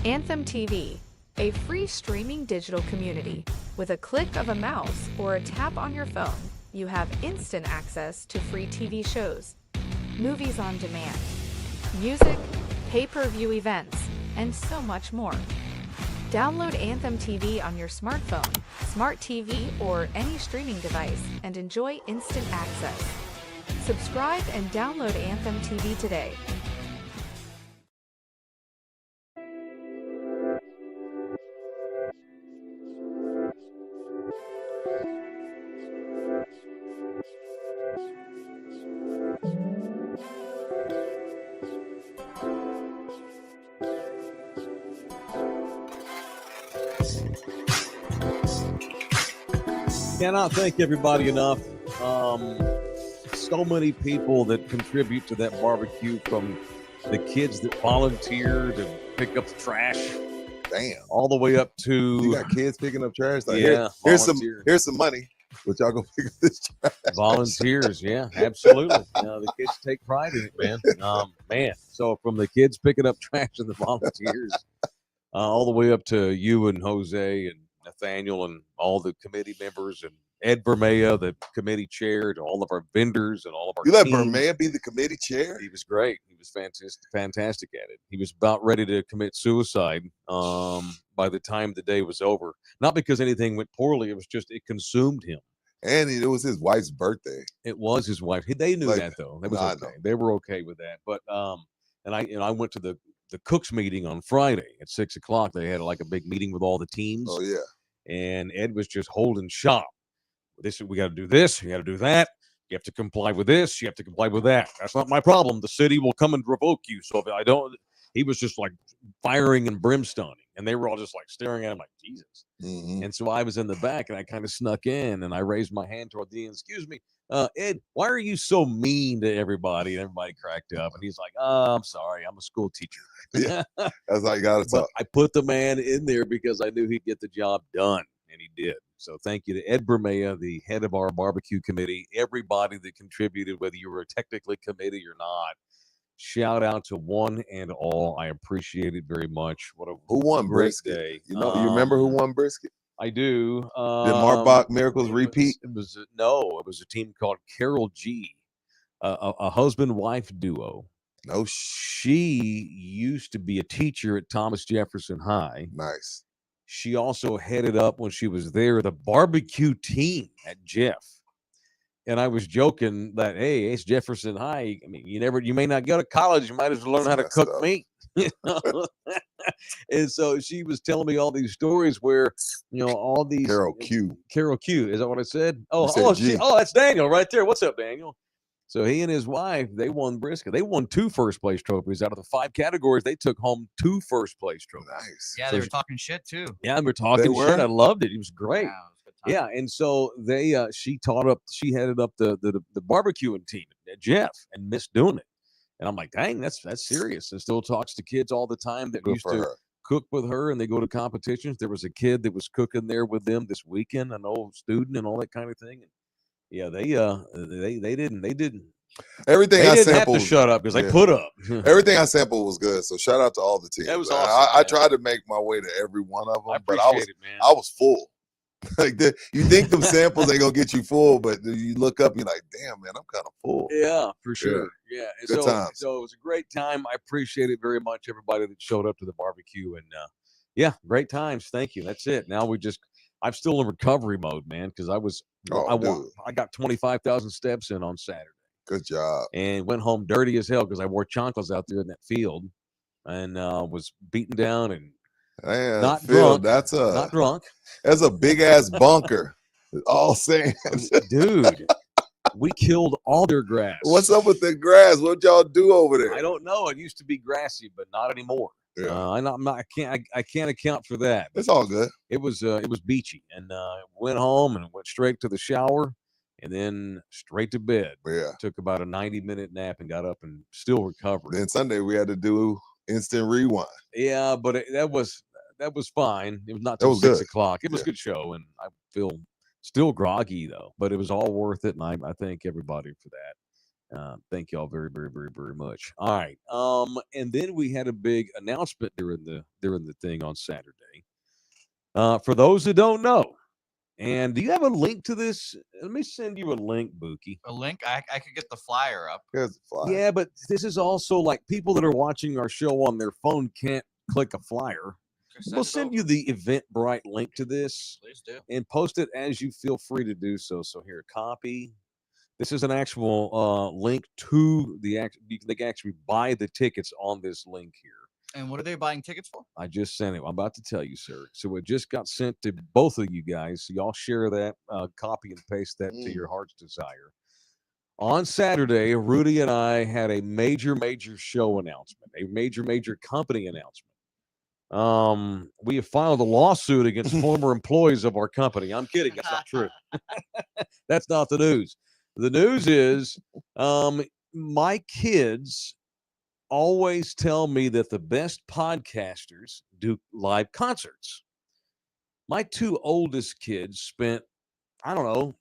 Anthem TV, a free streaming digital community. With a click of a mouse or a tap on your phone, you have instant access to free TV shows, movies on demand, music, pay-per-view events, and so much more. Download Anthem TV on your smartphone, smart TV, or any streaming device and enjoy instant access. Subscribe and download Anthem TV today. Cannot thank everybody enough. So many people that contribute to that barbecue, from the kids that volunteer to pick up the trash, Damn. all the way up to You got kids picking up trash? Like, Yeah, here's volunteer. some money. But y'all go pick up this trash. volunteers. Yeah, absolutely. The kids take pride in it, man. So from the kids picking up trash and the volunteers, all the way up to you and Jose and Nathaniel and all the committee members, and Ed Bermea, the committee chair, to all of our vendors and all of our You let teams. Bermea be the committee chair? He was great. He was fantastic at it. He was about ready to commit suicide by the time the day was over. Not because anything went poorly. It was just it consumed him. And it was his wife's birthday. It was his wife. They knew Like, that though. That was I okay. know. They were okay with that. But and I went to the Cooks meeting on Friday at 6 o'clock. They had like a big meeting with all the teams. Oh, yeah. And Ed was just holding shop. We got to do this. You got to do that. You have to comply with this. You have to comply with that. That's not my problem. The city will come and revoke you. So if I don't, he was just like firing and brimstoning, and they were all just like staring at him like Jesus. Mhm. And so I was in the back, and I kind of snuck in, and I raised my hand toward the end. Excuse me, Ed, why are you so mean to everybody? And everybody cracked up, and he's like, "Oh, I'm sorry. I'm a school teacher." Yeah. That's how you got to But talk. I put the man in there because I knew he'd get the job done, and he did. So thank you to Ed Bermea, the head of our barbecue committee, everybody that contributed, whether you were technically committee or not. Shout out to one and all. I appreciate it very much. What a Who won great brisket? day. You remember who won brisket? I do. Did Marbach Miracles it repeat? No, it was a team called Carol G, a husband-wife duo. No. She used to be a teacher at Thomas Jefferson High. Nice. She also headed up, when she was there, the barbecue team at Jeff. And I was joking that, hey, it's Jefferson High. I mean, you may not go to college. You might as well learn how to That's cook messed up. meat. And so she was telling me all these stories where, all these Carol Q. Carol Q. Is that what I said? You said G. That's Daniel right there. What's up, Daniel? So he and his wife, they won brisket. They won 2 first-place trophies. Out of the 5 categories, they took home 2 first-place trophies. Nice. Yeah, So they were talking shit too. Yeah, we were talking were? shit. I loved it. It was great. Yeah, it was a good time. Yeah, and so she headed up the barbecuing team at Jeff and missed doing it. And I'm like, dang, that's serious. And still talks to kids all the time that Good used for to her. cook with her, and they go to competitions. There was a kid that was cooking there with them this weekend, an old student and all that kind of thing. And yeah, they didn't Everything they I didn't have sampled. to shut up because yeah. they put up. Everything I sampled was good. So shout out to all the teams. That was I- awesome, I man. tried to make my way to every one of them, I but appreciate it, man. I was full. Like you think them samples ain't gonna get you full, but you look up, you're like, damn, man, I'm kind of full. Yeah, for sure. Yeah. And Good times. So it was a great time. I appreciate it very much, everybody that showed up to the barbecue. And yeah, great times. Thank you. That's it. Now I'm still in recovery mode, man, because I got 25,000 steps in on Saturday. Good job. And went home dirty as hell because I wore chanclas out there in that field, and was beaten down and Man, Not Phil, drunk. that's not drunk. a big ass bunker. All sand. Dude, we killed alder grass. What's up with the grass? What y'all do over there? I don't know. It used to be grassy, but not anymore. Yeah. I can't account for that. It's all good. It was beachy, and went home and went straight to the shower, and then straight to bed. Yeah. Took about a 90-minute nap and got up and still recovered. Then Sunday we had to do instant rewind. Yeah, but that was fine. It was not That till was 6 good. o'clock. It was Yeah. a good show, and I feel still groggy though, but it was all worth it, and I thank everybody for that. Thank y'all very, very, very, very much. All right. And then we had a big announcement during the thing on Saturday. For those who don't know, and do you have a link to this? Let me send you a link, Buki. A link? I could get the flyer up. Here's the flyer. Yeah, but this is also like people that are watching our show on their phone can't click a flyer. We'll send you the Eventbrite link to this. Please do. And post it as you feel free to do so. So here, copy. This is an actual link to they can actually buy the tickets on this link here. And what are they buying tickets for? I just sent it. I'm about to tell you, sir. So it just got sent to both of you guys. So y'all share that, copy and paste that to your heart's desire. On Saturday, Rudy and I had a major, major show announcement, a major, major company announcement. We have filed a lawsuit against former employees of our company. I'm kidding. That's not true. That's not the news. The news is my kids always tell me that the best podcasters do live concerts. My two oldest kids spent, I don't know,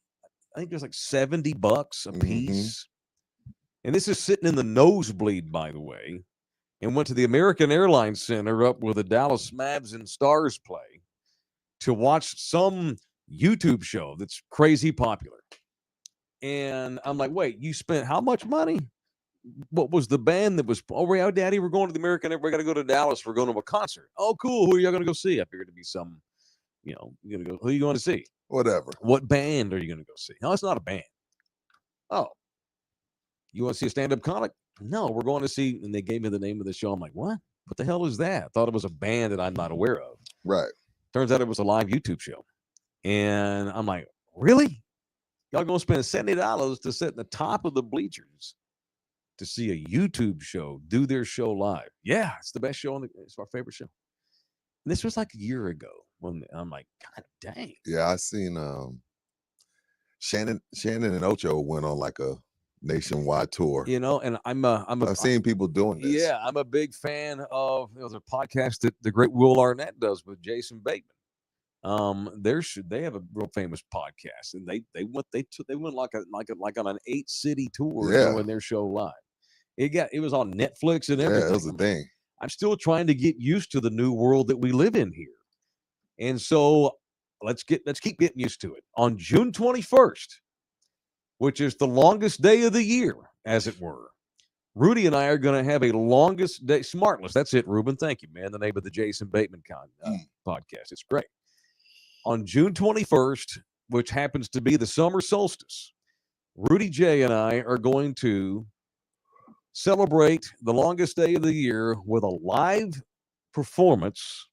I think it was like $70 a piece. And this is sitting in the nosebleed, by the way, and went to the American Airlines Center up where the Dallas Mavs and Stars play to watch some YouTube show that's crazy popular. And I'm like, wait, you spent how much money? What was the band that was? Oh, yeah, Daddy, we're going to the American. We got to go to Dallas. We're going to a concert. Oh, cool. Who are y'all going to go see? I figured it'd be some, you're going to go. Who are you going to see? Whatever. What band are you going to go see? No, it's not a band. Oh, you want to see a stand-up comic? No, we're going to see. And they gave me the name of the show. I'm like, what? What the hell is that? I thought it was a band that I'm not aware of. Right. Turns out it was a live YouTube show. And I'm like, really? Y'all going to spend $70 to sit in the top of the bleachers to see a YouTube show do their show live? Yeah, it's the best show it's our favorite show. And this was like a year ago when I'm like, God dang. Yeah, I seen Shannon and Ocho went on like a nationwide tour. And I've seen people doing this. Yeah, I'm a big fan of the podcast that the great Will Arnett does with Jason Bateman. They have a real famous podcast, and they went like on an 8-city tour doing their show live. It was on Netflix and everything. Yeah, it was a thing. I'm still trying to get used to the new world that we live in here. And so let's keep getting used to it. On June 21st, which is the longest day of the year, as it were, Rudy and I are going to have a longest day Smartless. That's it, Ruben. Thank you, man. The name of the Jason Bateman podcast. It's great. On June 21st, which happens to be the summer solstice, Rudy J and I are going to celebrate the longest day of the year with a live performance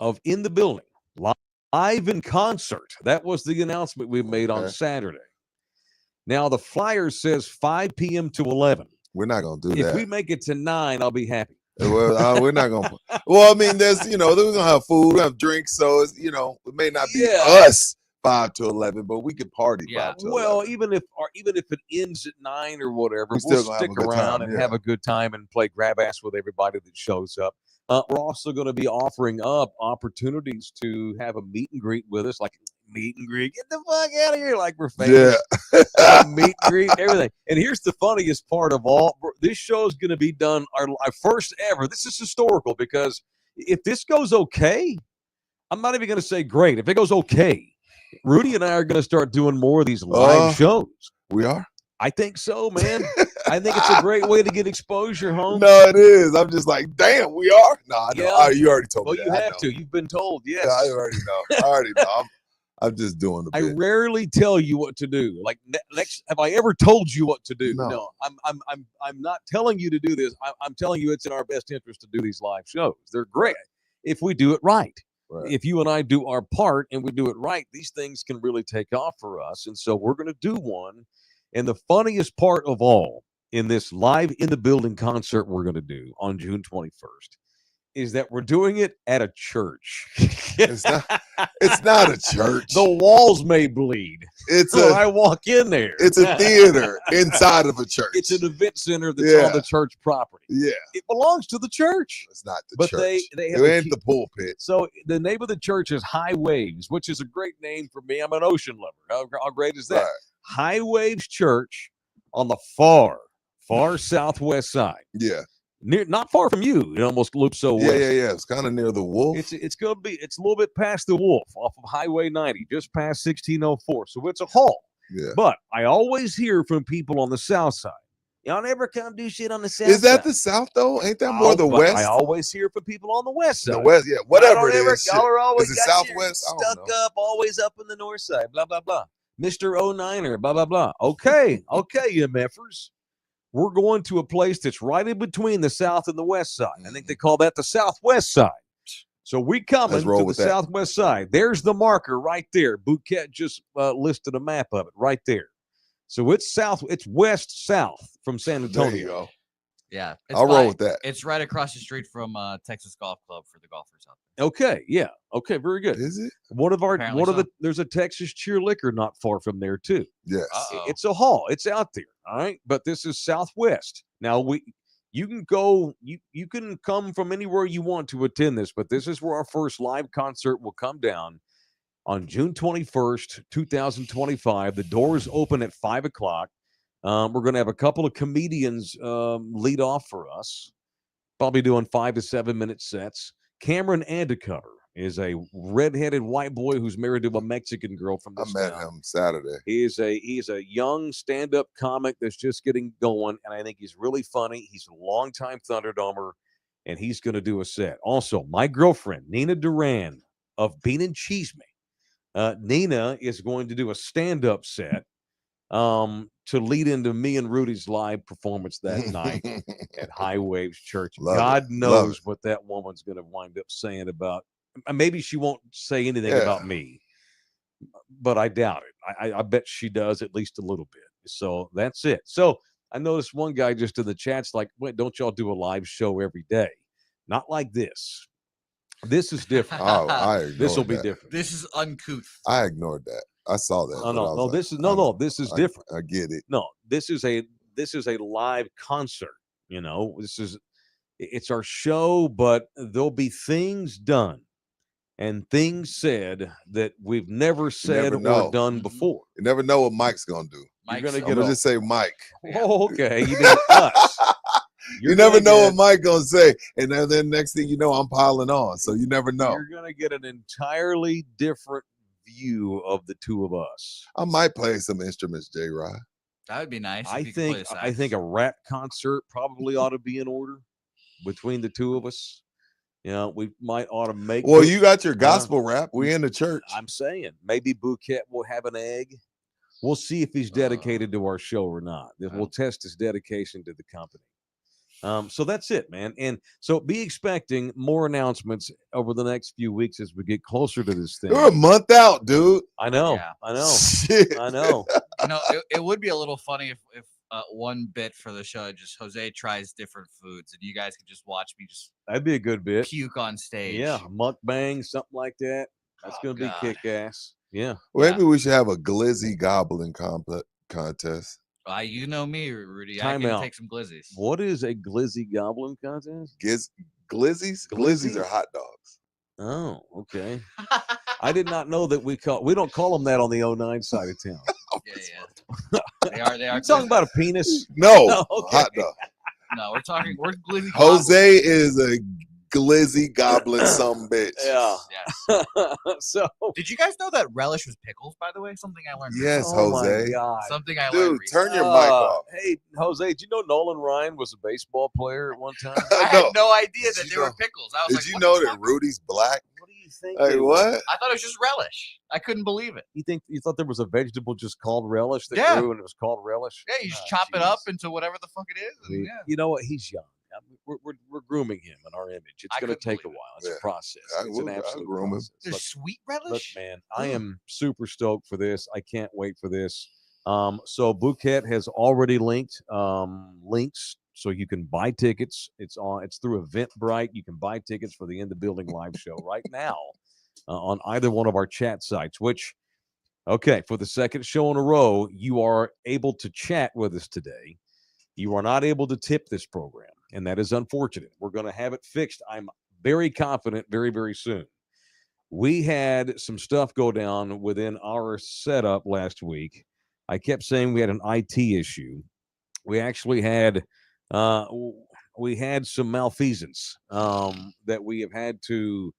of In the Building, live in concert. That was the announcement we made on Saturday. Now, the flyer says 5 p.m. to 11. We're not going to do If that. we make it to 9, I'll be happy. Well, we're not going to. Well, I mean, there's, we're going to have food, have drinks. So, it's, it may not be us 5 to 11, but we could party 5 to 11. Well, even if it ends at 9 or whatever, we'll stick around and have a good time and play grab ass with everybody that shows up. We're also going to be offering up opportunities to have a meet and greet with us, like meet and greet. Get the fuck out of here, like we're famous. Yeah. Meet and greet, everything. And here's the funniest part of all: this show is going to be done our first ever. This is historical because if this goes okay, I'm not even going to say great. If it goes okay, Rudy and I are going to start doing more of these live shows. We are. I think so, man. I think it's a great way to get exposure, home. No, it is. I'm just like, damn, we are. No, I know. Yeah. You already told me. Well, you have to. You've been told. Yes. Yeah, I already know. I'm just doing the bit. I rarely tell you what to do. Like next, have I ever told you what to do? No. I'm not telling you to do this. I'm telling you it's in our best interest to do these live shows. They're great if we do it right. If you and I do our part and we do it right, these things can really take off for us. And so we're going to do one. And the funniest part of all in this live in the building concert we're going to do on June 21st is that we're doing it at a church. It's not a church. The walls may bleed. I walk in there. It's a theater inside of a church. It's an event center that's on the church property. Yeah. It belongs to the church. It's not the church. They it ain't the pulpit. So the name of the church is High Waves, which is a great name for me. I'm an ocean lover. How great is that? Right. High Waves Church on the far southwest side, Yeah. not far from you. It almost loops so west. Yeah. It's kind of near the Wolf. It's a little bit past the Wolf, off of Highway 90, just past 1604. So it's a haul. Yeah. But I always hear from people on the south side. Y'all never come do shit on the south Is that side. the South though? Ain't that more the but West? I always hear from people on the west side. The West, yeah. Whatever it is. Y'all are always Is it got your Southwest? I don't stuck know. up, always up in the north side. Blah blah blah. Mr. 09er, blah blah blah. Okay, you MFers. We're going to a place that's right in between the south and the west side. I think they call that the southwest side. So we coming Let's roll to the with that. southwest side. There's the marker right there. Bouquet just listed a map of it right there. So it's west south from San Antonio. There you go. Yeah. I'll roll with that. It's right across the street from Texas Golf Club for the golfers out there. Okay, yeah. Okay, very good. Is it? There's a Texas Cheer Liquor not far from there too. Yes. Uh-oh. It's a haul. It's out there, all right? But this is southwest. Now you can go, you can come from anywhere you want to attend this, but this is where our first live concert will come down on June 21st, 2025. The doors open at 5 o'clock. We're going to have a couple of comedians lead off for us, probably doing 5 to 7 minute sets. Cameron Andecover is a redheaded white boy who's married to a Mexican girl from I this met town. him Saturday. He's a young stand-up comic that's just getting going, and I think he's really funny. He's a longtime Thunderdomer, and he's going to do a set. Also, my girlfriend, Nina Duran of Bean and Cheese Me. Nina is going to do a stand-up set to lead into me and Rudy's live performance that night at High Waves Church. Love God it. knows what that woman's going to wind up saying about. Maybe she won't say anything about me, but I doubt it. I bet she does at least a little bit. So that's it. So I noticed one guy just in the chat's like, wait, don't y'all do a live show every day? Not like this. This is different. Oh, I ignored This will be that. different. This is uncouth. I ignored that. I saw that. but I was like, This is different. I get it. No, this is a live concert. It's our show, but there'll be things done and things said that we've never said never or know. done before. You never know what Mike's gonna do. Mike's gonna I'm get gonna off. just say Mike. Oh, okay. You mean us. You never know what Mike gonna say, and then next thing you know, I'm piling on. So you never know. You're gonna get an entirely different view of the two of us. I might play some instruments, J. Rod. That would be nice. if I you could play the think sax. a rap concert probably ought to be in order between the two of us. We might ought to make. Well, you got your gospel rap. We in the church. I'm saying maybe Bouquet will have an egg. We'll see if he's dedicated to our show or not. We'll test his dedication to the company. So that's it, man. And so be expecting more announcements over the next few weeks as we get closer to this thing. You're a month out, dude. I know. Yeah. I know. Shit. I know. It would be a little funny if one bit for the show, just Jose tries different foods, and you guys can just watch me just That'd be a good bit. puke on stage. Yeah, mukbang, something like that. That's Oh, gonna be God. kick ass. Yeah. Maybe we should have a glizzy goblin contest. You know me, Rudy. I Time can out. take some glizzies. What is a glizzy goblin contest? Glizzies? Glizzies are hot dogs. Oh, okay. I did not know that we don't call them that on the 09 side of town. Yeah. They are. You talking about a penis? No, No, okay. hot dog. No, we're glizzy. Jose is a glizzy goblin some bitch. Yeah. Yes. So Did you guys know that relish was pickles? By the way, something I learned. Yes, oh my Jose. God. Something I learned. Dude, recently. turn your mic off. Hey, Jose, did you know Nolan Ryan was a baseball player at one time? I No. had no idea Did that you they were know- pickles. I was Did like, you what know the that fuck? Rudy's black? What do you think? Hey, they were? what? I thought it was just relish. I couldn't believe it. You thought there was a vegetable just called relish that Yeah. grew and it was called relish? Yeah, you just Ah, chop it up jeez. into whatever the fuck it is. And yeah. You know what? He's young. I mean, we're grooming him in our image. It's I going to couldn't take a believe it. while. It's Yeah. a process. I It's will- an I'll absolute groom him. process. There's Look, sweet look, relish. man, I am super stoked for this. I can't wait for this. So Bouquet has already linked links so you can buy tickets. It's through Eventbrite. You can buy tickets for the In the Building live show right now on either one of our chat sites, which, okay, for the second show in a row, you are able to chat with us today. You are not able to tip this program, and that is unfortunate. We're going to have it fixed, I'm very confident, very, very soon. We had some stuff go down within our setup last week. I kept saying we had an IT issue. we actually had we had some malfeasance that we have had to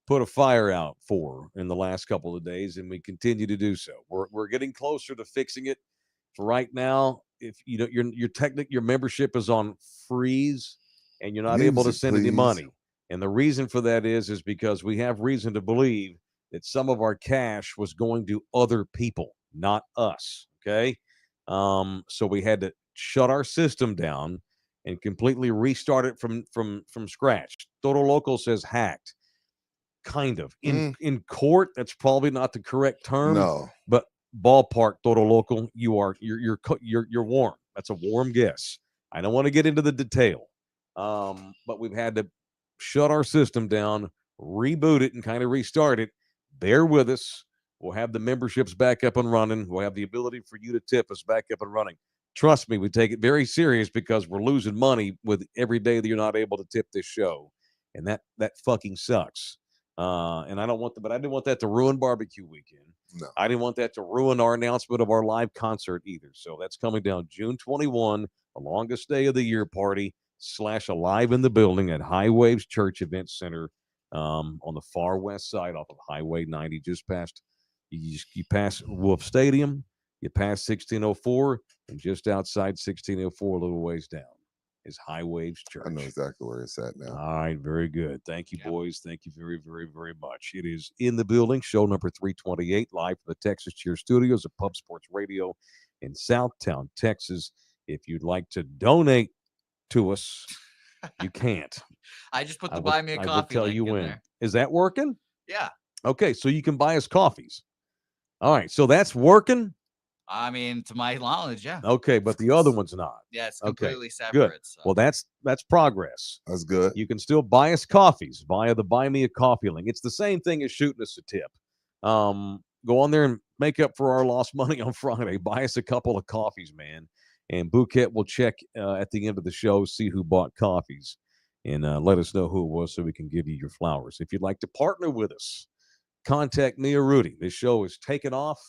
put a fire out for in the last couple of days, and we continue to do so. We're getting closer to fixing it. For right now, if you know your membership is on freeze, and you're not able to Music, send any please. money, and the reason for that is because we have reason to believe that some of our cash was going to other people, not us. Okay, so we had to shut our system down and completely restart it from scratch. Todo Loco says hacked. Kind of in court. That's probably not the correct term. No. But ballpark, Todo Local, you're warm. That's a warm guess. I don't want to get into the detail, but we've had to shut our system down, reboot it, and kind of restart it. Bear with us. We'll have the memberships back up and running. We'll have the ability for you to tip us back up and running. Trust me, we take it very serious because we're losing money with every day that you're not able to tip this show, and that fucking sucks. And I don't want but I didn't want that to ruin barbecue weekend. No. I didn't want that to ruin our announcement of our live concert either. So that's coming down June 21, the longest day of the year party / alive in the building at High Waves Church Event Center on the far west side off of Highway 90, just past you pass Wolf Stadium, you pass 1604, and just outside 1604, a little ways down, is High Waves Church. I know exactly where it's at now. All right, very good. Thank you, boys. Thank you very, very, very much. It is in the building, show number 328, live from the Texas Cheer Studios of Pub Sports Radio in Southtown, Texas. If you'd like to donate to us, you can't. I just put the buy me a coffee. I will tell link you in when. there. Is that working? Yeah. Okay, so you can buy us coffees. All right, so that's working. I mean, to my knowledge, yeah. Okay, but the other one's not. Yeah, it's Okay, completely separate. Good. So. Well, that's progress. That's good. You can still buy us coffees via the Buy Me a Coffee link. It's the same thing as shooting us a tip. Go on there and make up for our lost money on Friday. Buy us a couple of coffees, man. And Bouquet will check at the end of the show, see who bought coffees, and let us know who it was so we can give you your flowers. If you'd like to partner with us, contact me or Rudy. This show is taking off.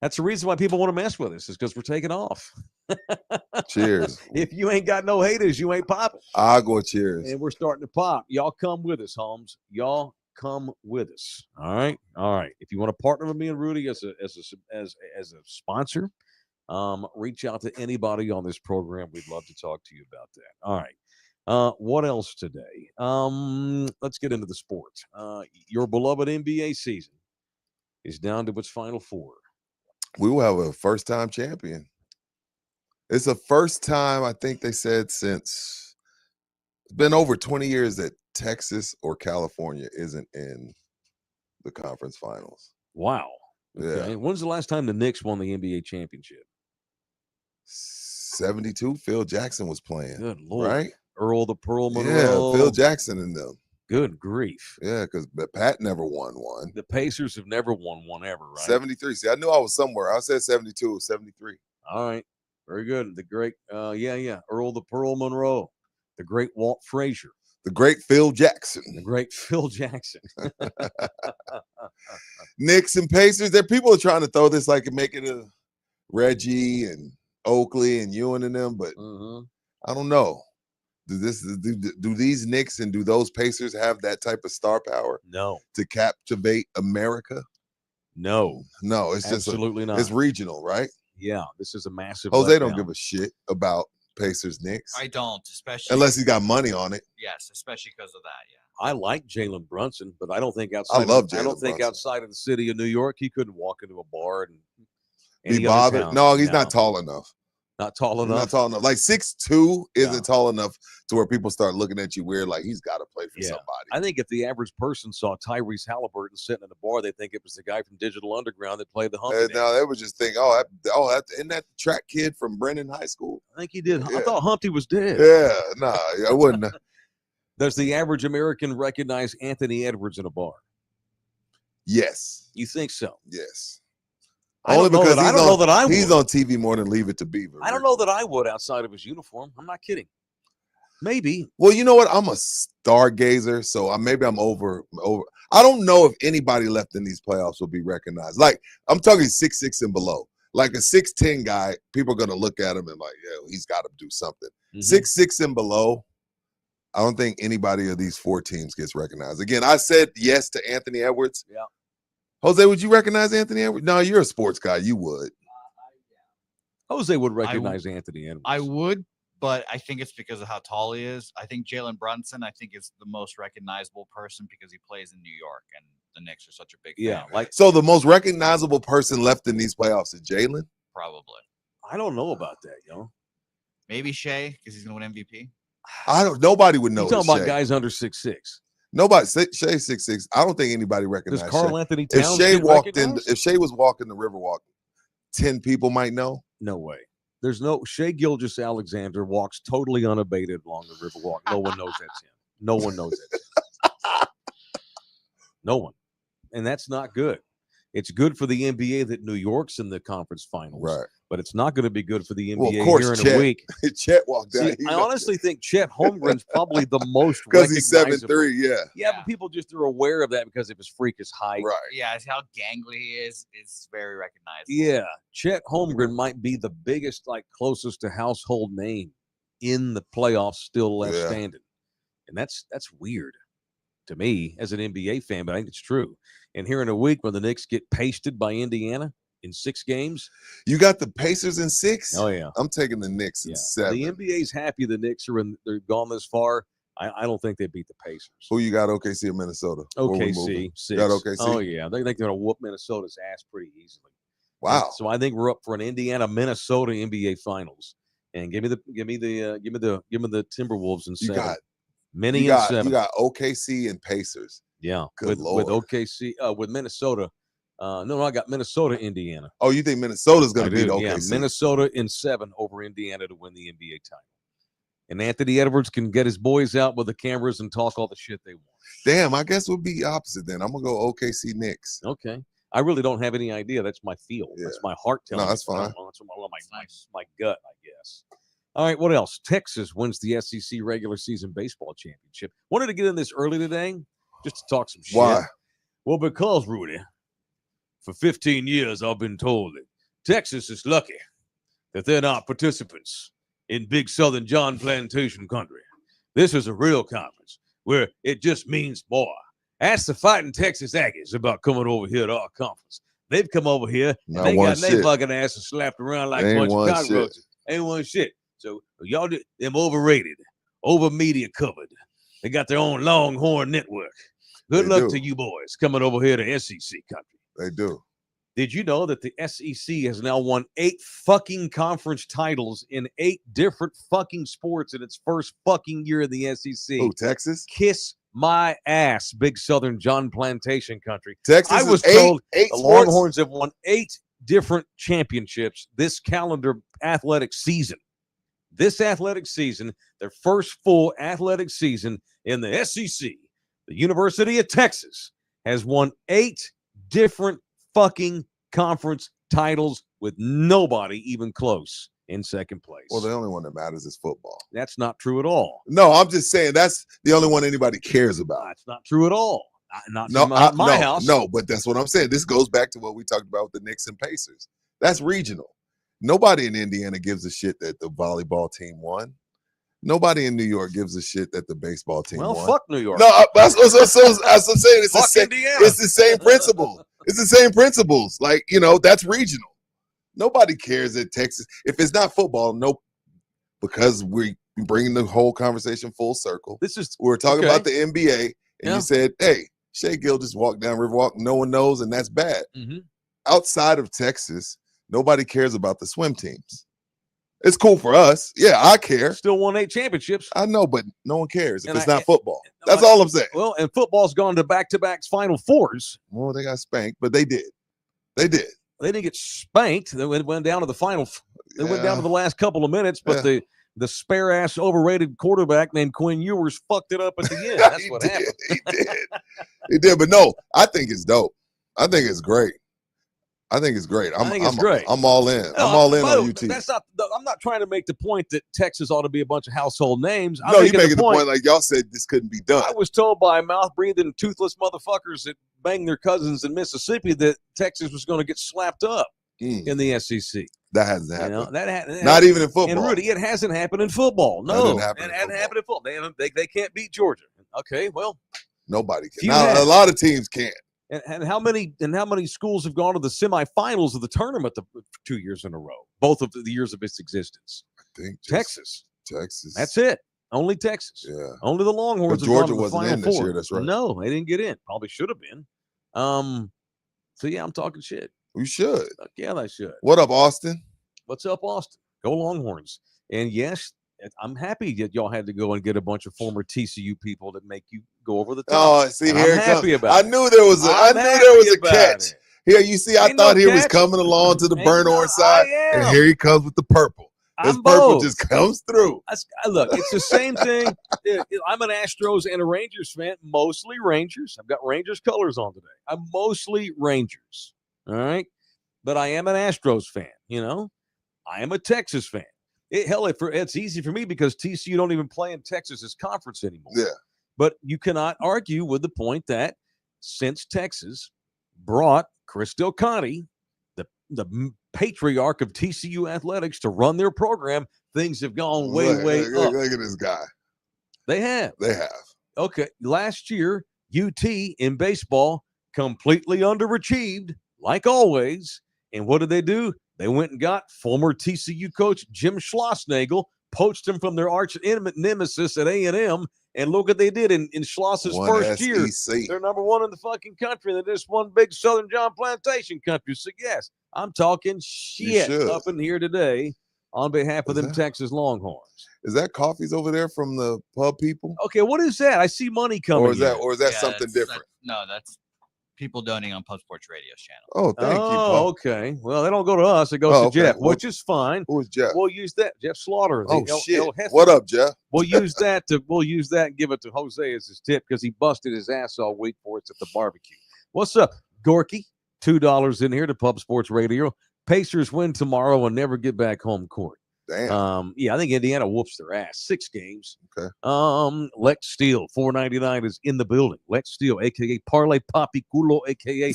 That's the reason why people want to mess with us, is because we're taking off. Cheers. If you ain't got no haters, you ain't popping. I'll go cheers. And we're starting to pop. Y'all come with us, Holmes. Y'all come with us. All right. All right. If you want to partner with me and Rudy as a sponsor, reach out to anybody on this program. We'd love to talk to you about that. All right. What else today? Let's get into the sports. Your beloved NBA season is down to its final four. We will have a first-time champion. It's the first time, I think they said, since it's been over 20 years that Texas or California isn't in the conference finals. Wow. Okay. Yeah. When's the last time the Knicks won the NBA championship? 72, Phil Jackson was playing. Good Lord. Right? Earl the Pearl Monroe. Yeah, Phil Jackson and them. Good grief. Yeah, because Pat never won one. The Pacers have never won one ever, right? 73. See, I knew I was somewhere. I said 72, 73. All right. Very good. The great, Earl the Pearl Monroe. The great Walt Frazier. The great Phil Jackson. The great Phil Jackson. Knicks and Pacers. There, people are trying to throw this like and make it a Reggie and Oakley and Ewing and them, but I don't know. Do these Knicks and do those Pacers have that type of star power? No. To captivate America? No. No, it's just absolutely not. It's regional, right? Yeah, this is a massive. Jose don't give a shit about Pacers Knicks. I don't, especially unless he's got money on it. Yes, especially because of that. Yeah. I like Jalen Brunson, but I don't think outside. I love Jalen. I don't think outside of the city of New York, he couldn't walk into a bar and be bothered. No, he's not tall enough. Not tall enough. Not tall enough. Like 6'2" isn't tall enough to where people start looking at you weird. Like he's got to play for somebody. I think if the average person saw Tyrese Halliburton sitting in a bar, they think it was the guy from Digital Underground that played the Humpty. No, they would just think, isn't that the track kid from Brennan High School? I think he did. Yeah. I thought Humpty was dead. Yeah, no, I wouldn't. Does the average American recognize Anthony Edwards in a bar? Yes. You think so? Yes. Only because I don't know that I would. He's on TV more than Leave It to Beaver. I don't know that I would outside of his uniform. I'm not kidding. Maybe. Well, you know what? I'm a stargazer, so maybe I'm over. I don't know if anybody left in these playoffs will be recognized. Like I'm talking 6'6" and below. Like a 6'10" guy, people are gonna look at him and like, yeah, he's got to do something. Mhm. 6'6" and below, I don't think anybody of these 4 teams gets recognized. Again, I said yes to Anthony Edwards. Yeah. Jose, would you recognize Anthony Edwards? No, you're a sports guy. You would. Jose would recognize Anthony Edwards. I would, but I think it's because of how tall he is. I think Jalen Brunson, is the most recognizable person because he plays in New York, and the Knicks are such a big Yeah, fan. like So the most recognizable person left in these playoffs is Jalen. Probably. I don't know about that, Maybe Shea because he's going to win MVP. Nobody would know. You talking about Shea. guys under 6'6"? Nobody. Shea 6'6". I don't think anybody Does recognizes Carl Shea. Anthony If Towns Shea get walked in, recognized? if Shea was walking the Riverwalk, 10 people might know. No way. There's no Shea Gilgeous Alexander walks totally unabated along the Riverwalk. No one knows that's him. No one knows that's him. No one. And that's not good. It's good for the NBA that New York's in the conference finals. Right. But it's not going to be good for the NBA Well, of course, here in Chet. a week. Chet walked down. See, I honestly think Chet Holmgren's probably the most because he's recognizable. 7'3". Yeah. Yeah, Yeah. but people just are aware of that because of his freakish height. Right. Yeah, it's how gangly he is. It's very recognizable. Yeah, Chet Holmgren might be the biggest, closest to household name in the playoffs still left Yeah. standing, and that's weird to me as an NBA fan, but I think it's true. And here in a week when the Knicks get pasted by Indiana in 6 games, You got the Pacers in 6. oh yeah, I'm taking the Knicks in yeah. 7. The NBA's happy the Knicks they're gone this far. I don't think they beat the Pacers. Who you got? OKC or Minnesota? Where we moving? OKC 6. Got OKC? Oh yeah, they think they're gonna whoop Minnesota's ass pretty easily. Wow. So I think we're up for an Indiana-Minnesota NBA Finals. And give me the Timberwolves in You 7. got Mini you in got 7. you got OKC and Pacers. Yeah, Good with Lord. OKC, with Minnesota. No, I got Minnesota, Indiana. Oh, you think Minnesota's going I to beat do, OKC? yeah, Minnesota in 7 over Indiana to win the NBA title. And Anthony Edwards can get his boys out with the cameras and talk all the shit they want. Damn, I guess we'll be opposite then. I'm gonna go OKC Knicks. Okay. I really don't have any idea. That's my feel. Yeah. That's my heart telling No, me. that's I don't fine. know. That's my gut, I guess. All right, what else? Texas wins the SEC regular season baseball championship. Wanted to get in this early today just to talk some shit. Why? Well, because, Rudy, for 15 years, I've been told that Texas is lucky that they're not participants in Big Southern John Plantation country. This is a real conference where it just means more. Ask the Fighting Texas Aggies about coming over here to our conference. They've come over here and Not they one got their shit. fucking asses slapped around like a Ain't bunch of one shit. cockroaches. Ain't one shit. So y'all did them overrated, over media covered. They got their own Longhorn network. Good They luck do. to you boys coming over here to SEC country. They do. Did you know that the SEC has now won 8 fucking conference titles in 8 different fucking sports in its first fucking year in the SEC? Who, Texas? Kiss my ass, Big Southern John Plantation country. Texas I is was 8 told The sports? Longhorns have won 8 different championships this calendar athletic season. This athletic season, their first full athletic season in the SEC, the University of Texas has won 8 different fucking conference titles with nobody even close in second place. Well, the only one that matters is football. That's not true at all. No, I'm just saying that's the only one anybody cares about. That's not true at all. Not No, in my no, house. no, but that's what I'm saying. This goes back to what we talked about with the Knicks and Pacers. That's regional. Nobody in Indiana gives a shit that the volleyball team won. Nobody in New York gives a shit that the baseball team Well, won. fuck New York. No, that's what I'm saying. It's the Fuck same. Indiana. It's the same principle. It's the same principles. Like, that's regional. Nobody cares that Texas. If it's not football, because we're bringing the whole conversation full circle. This is We were talking Okay. about the NBA, and Yeah. you said, hey, Shea Gill just walked down Riverwalk. No one knows, and that's bad. Mhm. Outside of Texas, nobody cares about the swim teams. It's cool for us. Yeah, I care. still won 8 championships. I know, but no one cares if And it's I- not football. That's all I'm saying. Well, and football's gone to back-to-back Final Fours. Well, they got spanked, but they did. They did. They didn't get spanked. They went down to the final. They went down to the last couple of minutes, but Yeah. the spare ass overrated quarterback named Quinn Ewers fucked it up at the end. That's He what did. happened. He did. He did. But no, I think it's dope. I think it's great. I think it's great. I think it's great. I'm all in. No, I'm all in by the on way, UT. That's not. I'm not trying to make the point that Texas ought to be a bunch of household names. I'm No, you're making the point like y'all said this couldn't be done. I was told by mouth-breathing, toothless motherfuckers that bang their cousins in Mississippi that Texas was going to get slapped up. in the SEC. That hasn't You happened. know, Not even in football. And Rudy, it hasn't happened in football. That No, didn't happen it in hasn't football. happened in football. They can't beat Georgia. Okay, well, Nobody Few can. Now, have. a lot of teams can't. and how many schools have gone to the semifinals of the tournament 2 years in a row? Both of the years of its existence. I think just Texas. Texas. That's it. Only Texas. Yeah. Only the Longhorns. But have gone Georgia to the wasn't Final in this Four. year, that's right. No, they didn't get in. Probably should have been. So yeah, I'm talking shit. We should. Fuck yeah, they should. What up, Austin? What's up, Austin? Go Longhorns. And yes, I'm happy that y'all had to go and get a bunch of former TCU people that make you go over the top. Oh, see, And here I'm it comes. happy about I it. knew there was a, I I'm knew happy there was a about catch. it. Here, you see, I Ain't no thought he was catch. coming along to the Ain't burn no- orange side, I and am. here he comes with the purple. His I'm purple both. just comes through. Look, it's the same thing. I'm an Astros and a Rangers fan, mostly Rangers. I've got Rangers colors on today. I'm mostly Rangers, all right? But I am an Astros fan, you know? I am a Texas fan. It's easy for me because TCU don't even play in Texas's conference anymore. Yeah. But you cannot argue with the point that since Texas brought Chris Del Conte, the patriarch of TCU athletics, to run their program, things have gone way up. Look at this guy. They have. They have. Okay, last year, UT in baseball completely underachieved, like always. And what did they do? They went and got former TCU coach Jim Schlossnagle, poached him from their arch nemesis at A&M, and look what they did in Schloss's One first year. SEC. They're number one in the fucking country. They're just one big Southern John Plantation country. So, yes, I'm talking shit should. up in here today on behalf of Is them that- Texas Longhorns. Is that coffees over there from the pub people? Okay, what is that? I see money coming Or is that in. or is that Yeah, something different? That's people donating on Pub Sports Radio's channel. Oh, thank you, Oh, Pub. okay. Well, they don't go to us. It goes Oh, to okay. Jeff, Well, which is fine. Who is Jeff? We'll use that. Jeff Slaughter. the Oh El shit. Jefe. What up, Jeff? We'll use that and give it to Jose as his tip because he busted his ass all week for us at the barbecue. What's up, Gorky? $2 in here to Pub Sports Radio. Pacers win tomorrow and never get back home court. Damn. Yeah, I think Indiana whoops their ass. 6 games. Okay. Lex Steele, $4.99 is in the building. Lex Steele, aka Parlay Papi Culo, aka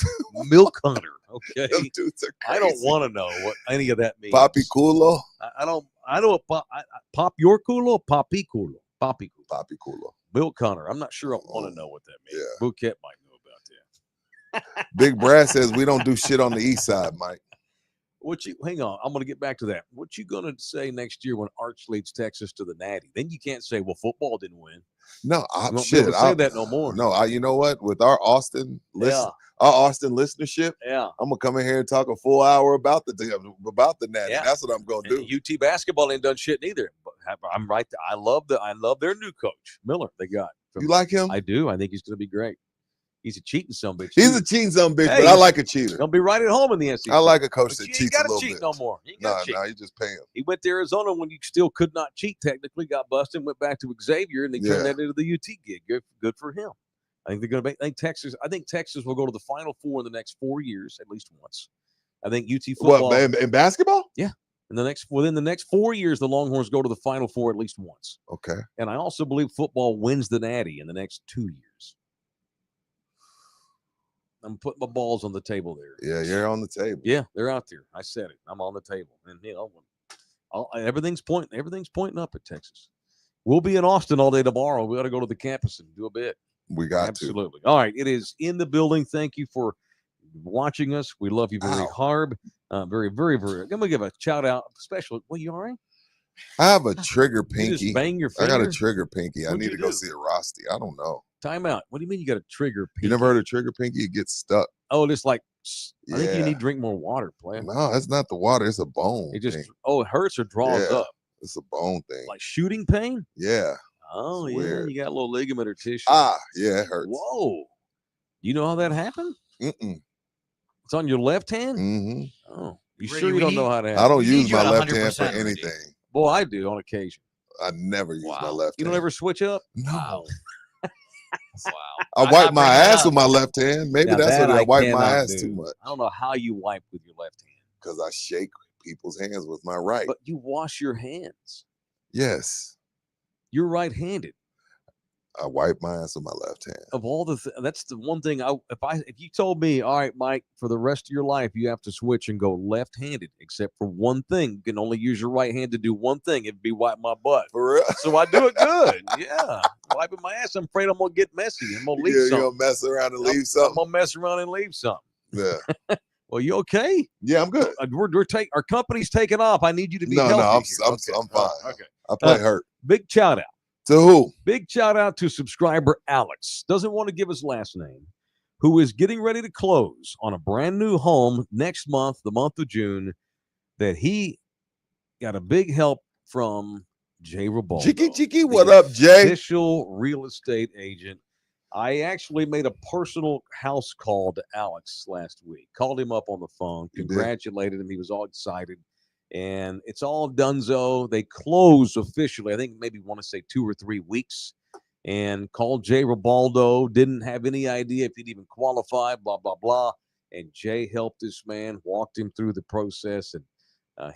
Milk Hunter. Okay. Them dudes are I don't crazy. want to know what any of that means. Papi Culo. I don't. I know. Pop your culo, papi culo, papi culo. Papi Culo. Bill Connor. I'm not sure I want to know what that means. Yeah. Bouquet might know about that. Big Brad says we don't do shit on the east side, Mike. Hang on? I'm going to get back to that. What you going to say next year when Arch leads Texas to the Natty? Then you can't say, well, football didn't win. No, You won't be shit. able to say that no more. No, you know what? With our Austin Yeah. listenership, Yeah. I'm gonna come in here and talk a full hour about the Natty. Yeah. That's what I'm gonna do. And UT basketball ain't done shit neither. But I'm right. I love their new coach Miller. They got. You like him? I do. I think he's going to be great. He's a cheating son-of-a-bitch. He's too. a cheating son of a bitch, Hey, but I like a cheater. He'll be right at home in the SEC. I like a coach But that you ain't cheats a got to little cheat bit. no more. You ain't No, got to cheat. you just pay him. He went to Arizona when you still could not cheat. Technically, got busted, went back to Xavier, and they turned Yeah. that into the UT gig. Good for him. I think they're going to make. I think Texas will go to the Final Four in the next 4 years, at least once. I think UT football. What in basketball? Within the next 4 years, the Longhorns go to the Final Four at least once. Okay. And I also believe football wins the Natty in the next 2 years. I'm putting my balls on the table there. Yeah, you're on the table. Yeah, they're out there. I said it. I'm on the table, and everything's pointing up at Texas. We'll be in Austin all day tomorrow. We got to go to the campus and do a bit. We got to. Absolutely. All right, it is in the building. Thank you for watching us. We love you very Ow. hard. Very, very, very. I'm gonna give a shout out. Special. Well, you all right? I have a trigger You pinky. just bang your I finger. got a trigger pinky. I What'd need you to go do? see a Rusty. I don't know. Time out. What do you mean you got a trigger? You never heard of trigger pinky? It gets stuck. Oh, it's like. I think you Yeah. need to drink more water, player. No, it's not the water. It's a bone. It just. thing. Oh, it hurts or draws Yeah. up. It's a bone thing. Like shooting pain. Yeah. Oh, It's yeah. weird. You got a little ligament or tissue. Yeah, it hurts. Whoa. You know how that happened? Mm-mm. It's on your left hand? Mm-hmm. Oh. You Brady, sure you we don't need- know how to I happen? don't We need use you my at left hand for 100%, Rudy. anything. Boy, I do on occasion. I never use my Wow. left You hand. don't ever switch up? No. Wow. Wow. I I'm wipe not my bringing that ass up. with my left hand. Maybe Now that's that what I wipe my cannot ass do. too much. I don't know how you wipe with your left hand. Because I shake people's hands with my right. But you wash your hands. Yes. You're right-handed. I wipe my ass with my left hand. Of all that's the one thing. If you told me, all right, Mike, for the rest of your life you have to switch and go left-handed, except for one thing, you can only use your right hand to do one thing. It'd be wipe my butt. For real? So I do it good. Yeah, wiping my ass. I'm afraid I'm gonna get messy. I'm gonna leave You're something. gonna mess around and leave I'm something. gonna mess around and leave something. Yeah. Well, you okay? Yeah, I'm good. Our company's taking off. I need you to be No, healthy. I'm here. I'm fine. Okay. I play hurt. Big shout out. To who? Big shout out to subscriber Alex. Doesn't want to give his last name, who is getting ready to close on a brand new home next month, the month of June, that he got a big help from Jay Ribaldo. Chicky, what up, Jay? Official real estate agent. I actually made a personal house call to Alex last week. Called him up on the phone, You did? congratulated him. He was all excited. And it's all donezo. They close officially, I think maybe want to say 2 or 3 weeks. And called Jay Ribaldo. Didn't have any idea if he'd even qualify, blah, blah, blah. And Jay helped this man, walked him through the process, and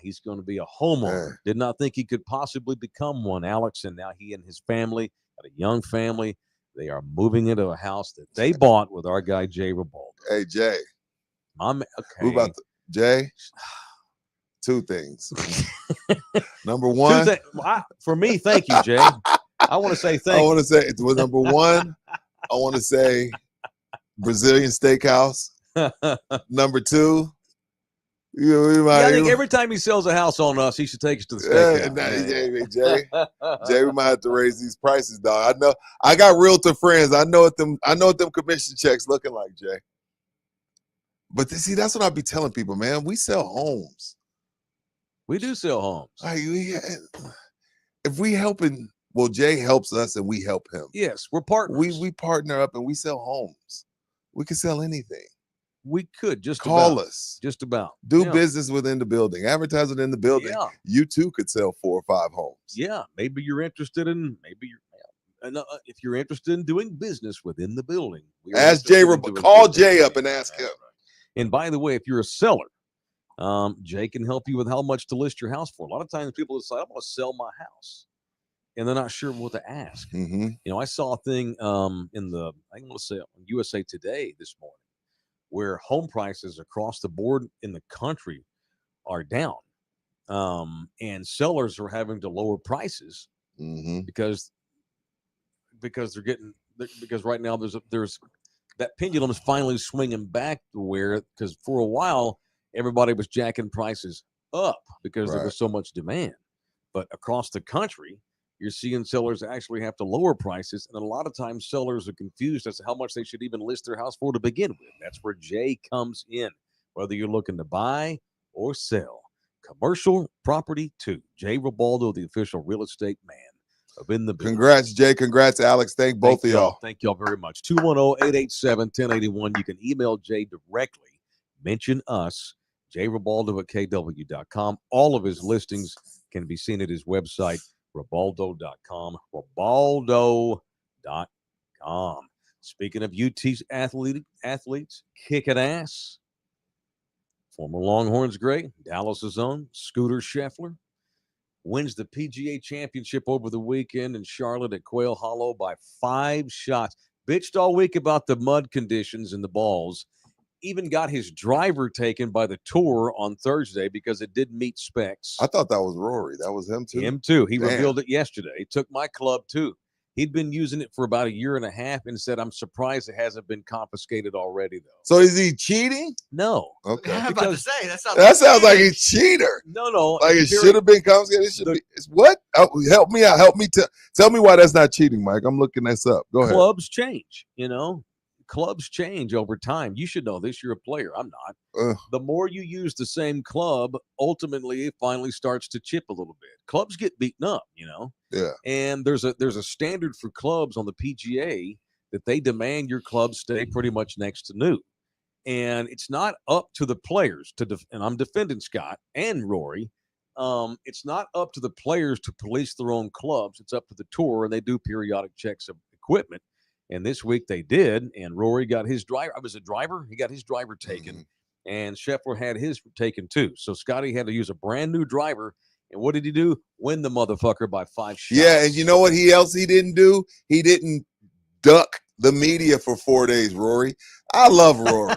he's going to be a homeowner. Man. Did not think he could possibly become one, Alex. And now he and his family, got a young family. They are moving into a house that they bought with our guy, Jay Ribaldo. Hey, Jay. Okay. Who about Jay? 2 things. Number one, For me, thank you, Jay. I want to say I thank you. want to say, well, number one, I want to say Brazilian steakhouse. Number 2, I think every time he sells a house on us, he should take us to the steakhouse. Jay, we might have to raise these prices, dog. I know I got realtor friends. I know what them commission checks looking like, Jay. But see, that's what I be telling people, man. We sell homes. We do sell homes. Like, if we helping, well, Jay helps us and we help him. Yes, we're partners. We partner up and we sell homes. We can sell anything. We could just call us. Just about. Do business within the building. Advertise it in the building. Yeah. You too could sell 4 or 5 homes. Yeah. Maybe you're interested in, if you're interested in doing business within the building. Ask Jay, call Jay up and ask him. And by the way, if you're a seller, Jay can help you with how much to list your house for. A lot of times people decide, I'm going to sell my house, and they're not sure what to ask. Mm-hmm. You know, I saw a thing I want to say on USA Today this morning where home prices across the board in the country are down, and sellers are having to lower prices because right now there's that pendulum is finally swinging back to where, because for a while everybody was jacking prices up because there was so much demand. But across the country, you're seeing sellers actually have to lower prices. And a lot of times sellers are confused as to how much they should even list their house for to begin with. That's where Jay comes in, whether you're looking to buy or sell. Commercial property too. Jay Ribaldo, the official real estate man of In the Building. Congrats, Jay. Congrats, Alex. Thank both of y'all. Thank y'all very much. 210-887-1081. You can email Jay directly. Mention us, jribaldo@kw.com. All of his listings can be seen at his website, Ribaldo.com. Ribaldo.com. Speaking of UT's athletes kicking ass, former Longhorns great, Dallas's own Scooter Scheffler wins the PGA Championship over the weekend in Charlotte at Quail Hollow by 5 shots. Bitched all week about the mud conditions and the balls. Even got his driver taken by the tour on Thursday because it didn't meet specs. I thought that was Rory. That was him too. Him too. He revealed it yesterday. He took my club too. He'd been using it for about 1.5 years and said, I'm surprised it hasn't been confiscated already, though. So is he cheating? No. Okay. I'm about to say, that sounds like he's cheater. No. Like it should have been confiscated. It should be. It's what? Oh, help me out. Help me tell me why that's not cheating, Mike. I'm looking this up. Go ahead. Clubs change, Clubs change over time. You should know this. You're a player. I'm not. The more you use the same club, ultimately it finally starts to chip a little bit. Clubs get beaten up, Yeah. And there's a standard for clubs on the PGA that they demand your clubs stay pretty much next to new. And it's not up to the players and I'm defending Scott and Rory. It's not up to the players to police their own clubs. It's up to the tour, and they do periodic checks of equipment. And this week they did, and Rory got his driver. I was a driver. He got his driver taken, and Scheffler had his taken too. So Scotty had to use a brand new driver, And what did he do? Win the motherfucker by 5 shots. Yeah, and you know what he didn't do? He didn't duck the media for 4 days, Rory. I love Rory.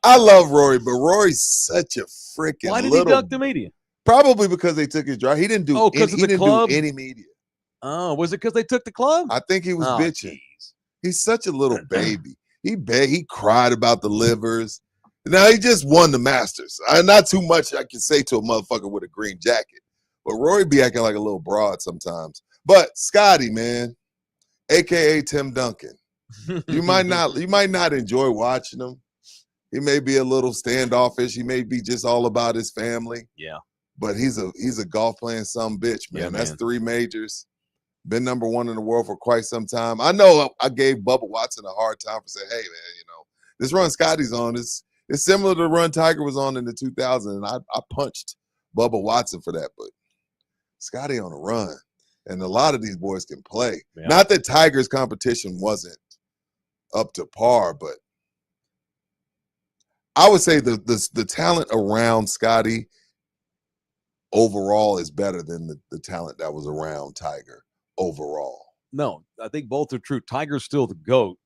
I love Rory, but Rory's such a freaking Why did little. he duck the media? Probably because they took his drive. He didn't do. Oh, 'cause of he the didn't club? do any media. Oh, was it because they took the club? I think he was Oh, bitching. geez. He's such a little baby. He cried about the livers. Now he just won the Masters. Not too much I can say to a motherfucker with a green jacket, but Rory be acting like a little broad sometimes. But Scotty, man, aka Tim Duncan, you might not enjoy watching him. He may be a little standoffish. He may be just all about his family. Yeah. But he's a golf playing some bitch, man. Yeah, That's man. 3 majors. Been number 1 in the world for quite some time. I know I gave Bubba Watson a hard time for saying, hey, man, this run Scotty's on is similar to the run Tiger was on in the 2000s. And I punched Bubba Watson for that. But Scotty on a run. And a lot of these boys can play. Yeah. Not that Tiger's competition wasn't up to par, but I would say the talent around Scotty overall is better than the talent that was around Tiger overall. No, I think both are true. Tiger's still the GOAT.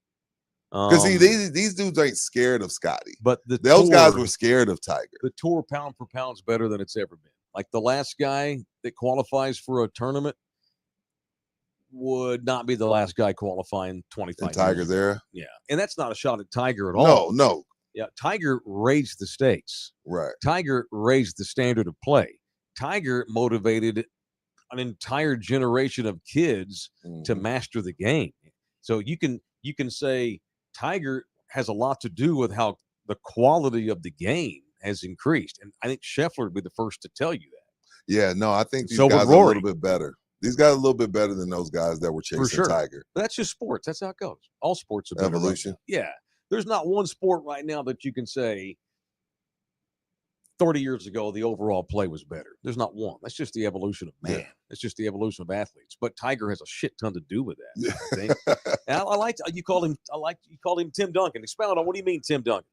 Because these dudes ain't scared of Scotty. But Those guys were scared of Tiger. The tour pound for pound is better than it's ever been. Like the last guy that qualifies for a tournament would not be the last guy qualifying 25 In Tiger's years ago. era? Yeah. And that's not a shot at Tiger at all. No. Yeah. Tiger raised the stakes. Right. Tiger raised the standard of play. Tiger motivated an entire generation of kids to master the game. So you can say Tiger has a lot to do with how the quality of the game has increased. And I think Scheffler would be the first to tell you that. Yeah, no, I think these So would guys are a Rory. little bit better. These guys are a little bit better than those guys that were chasing sure. Tiger. But that's just sports. That's how it goes. All sports are better right Evolution. now. Yeah. There's not one sport right now that you can say 30 years ago the overall play was better. There's not one. That's just the evolution of man. Yeah. It's just the evolution of athletes. But Tiger has a shit ton to do with that, I think. And I like you called him Tim Duncan. Expound on what do you mean Tim Duncan?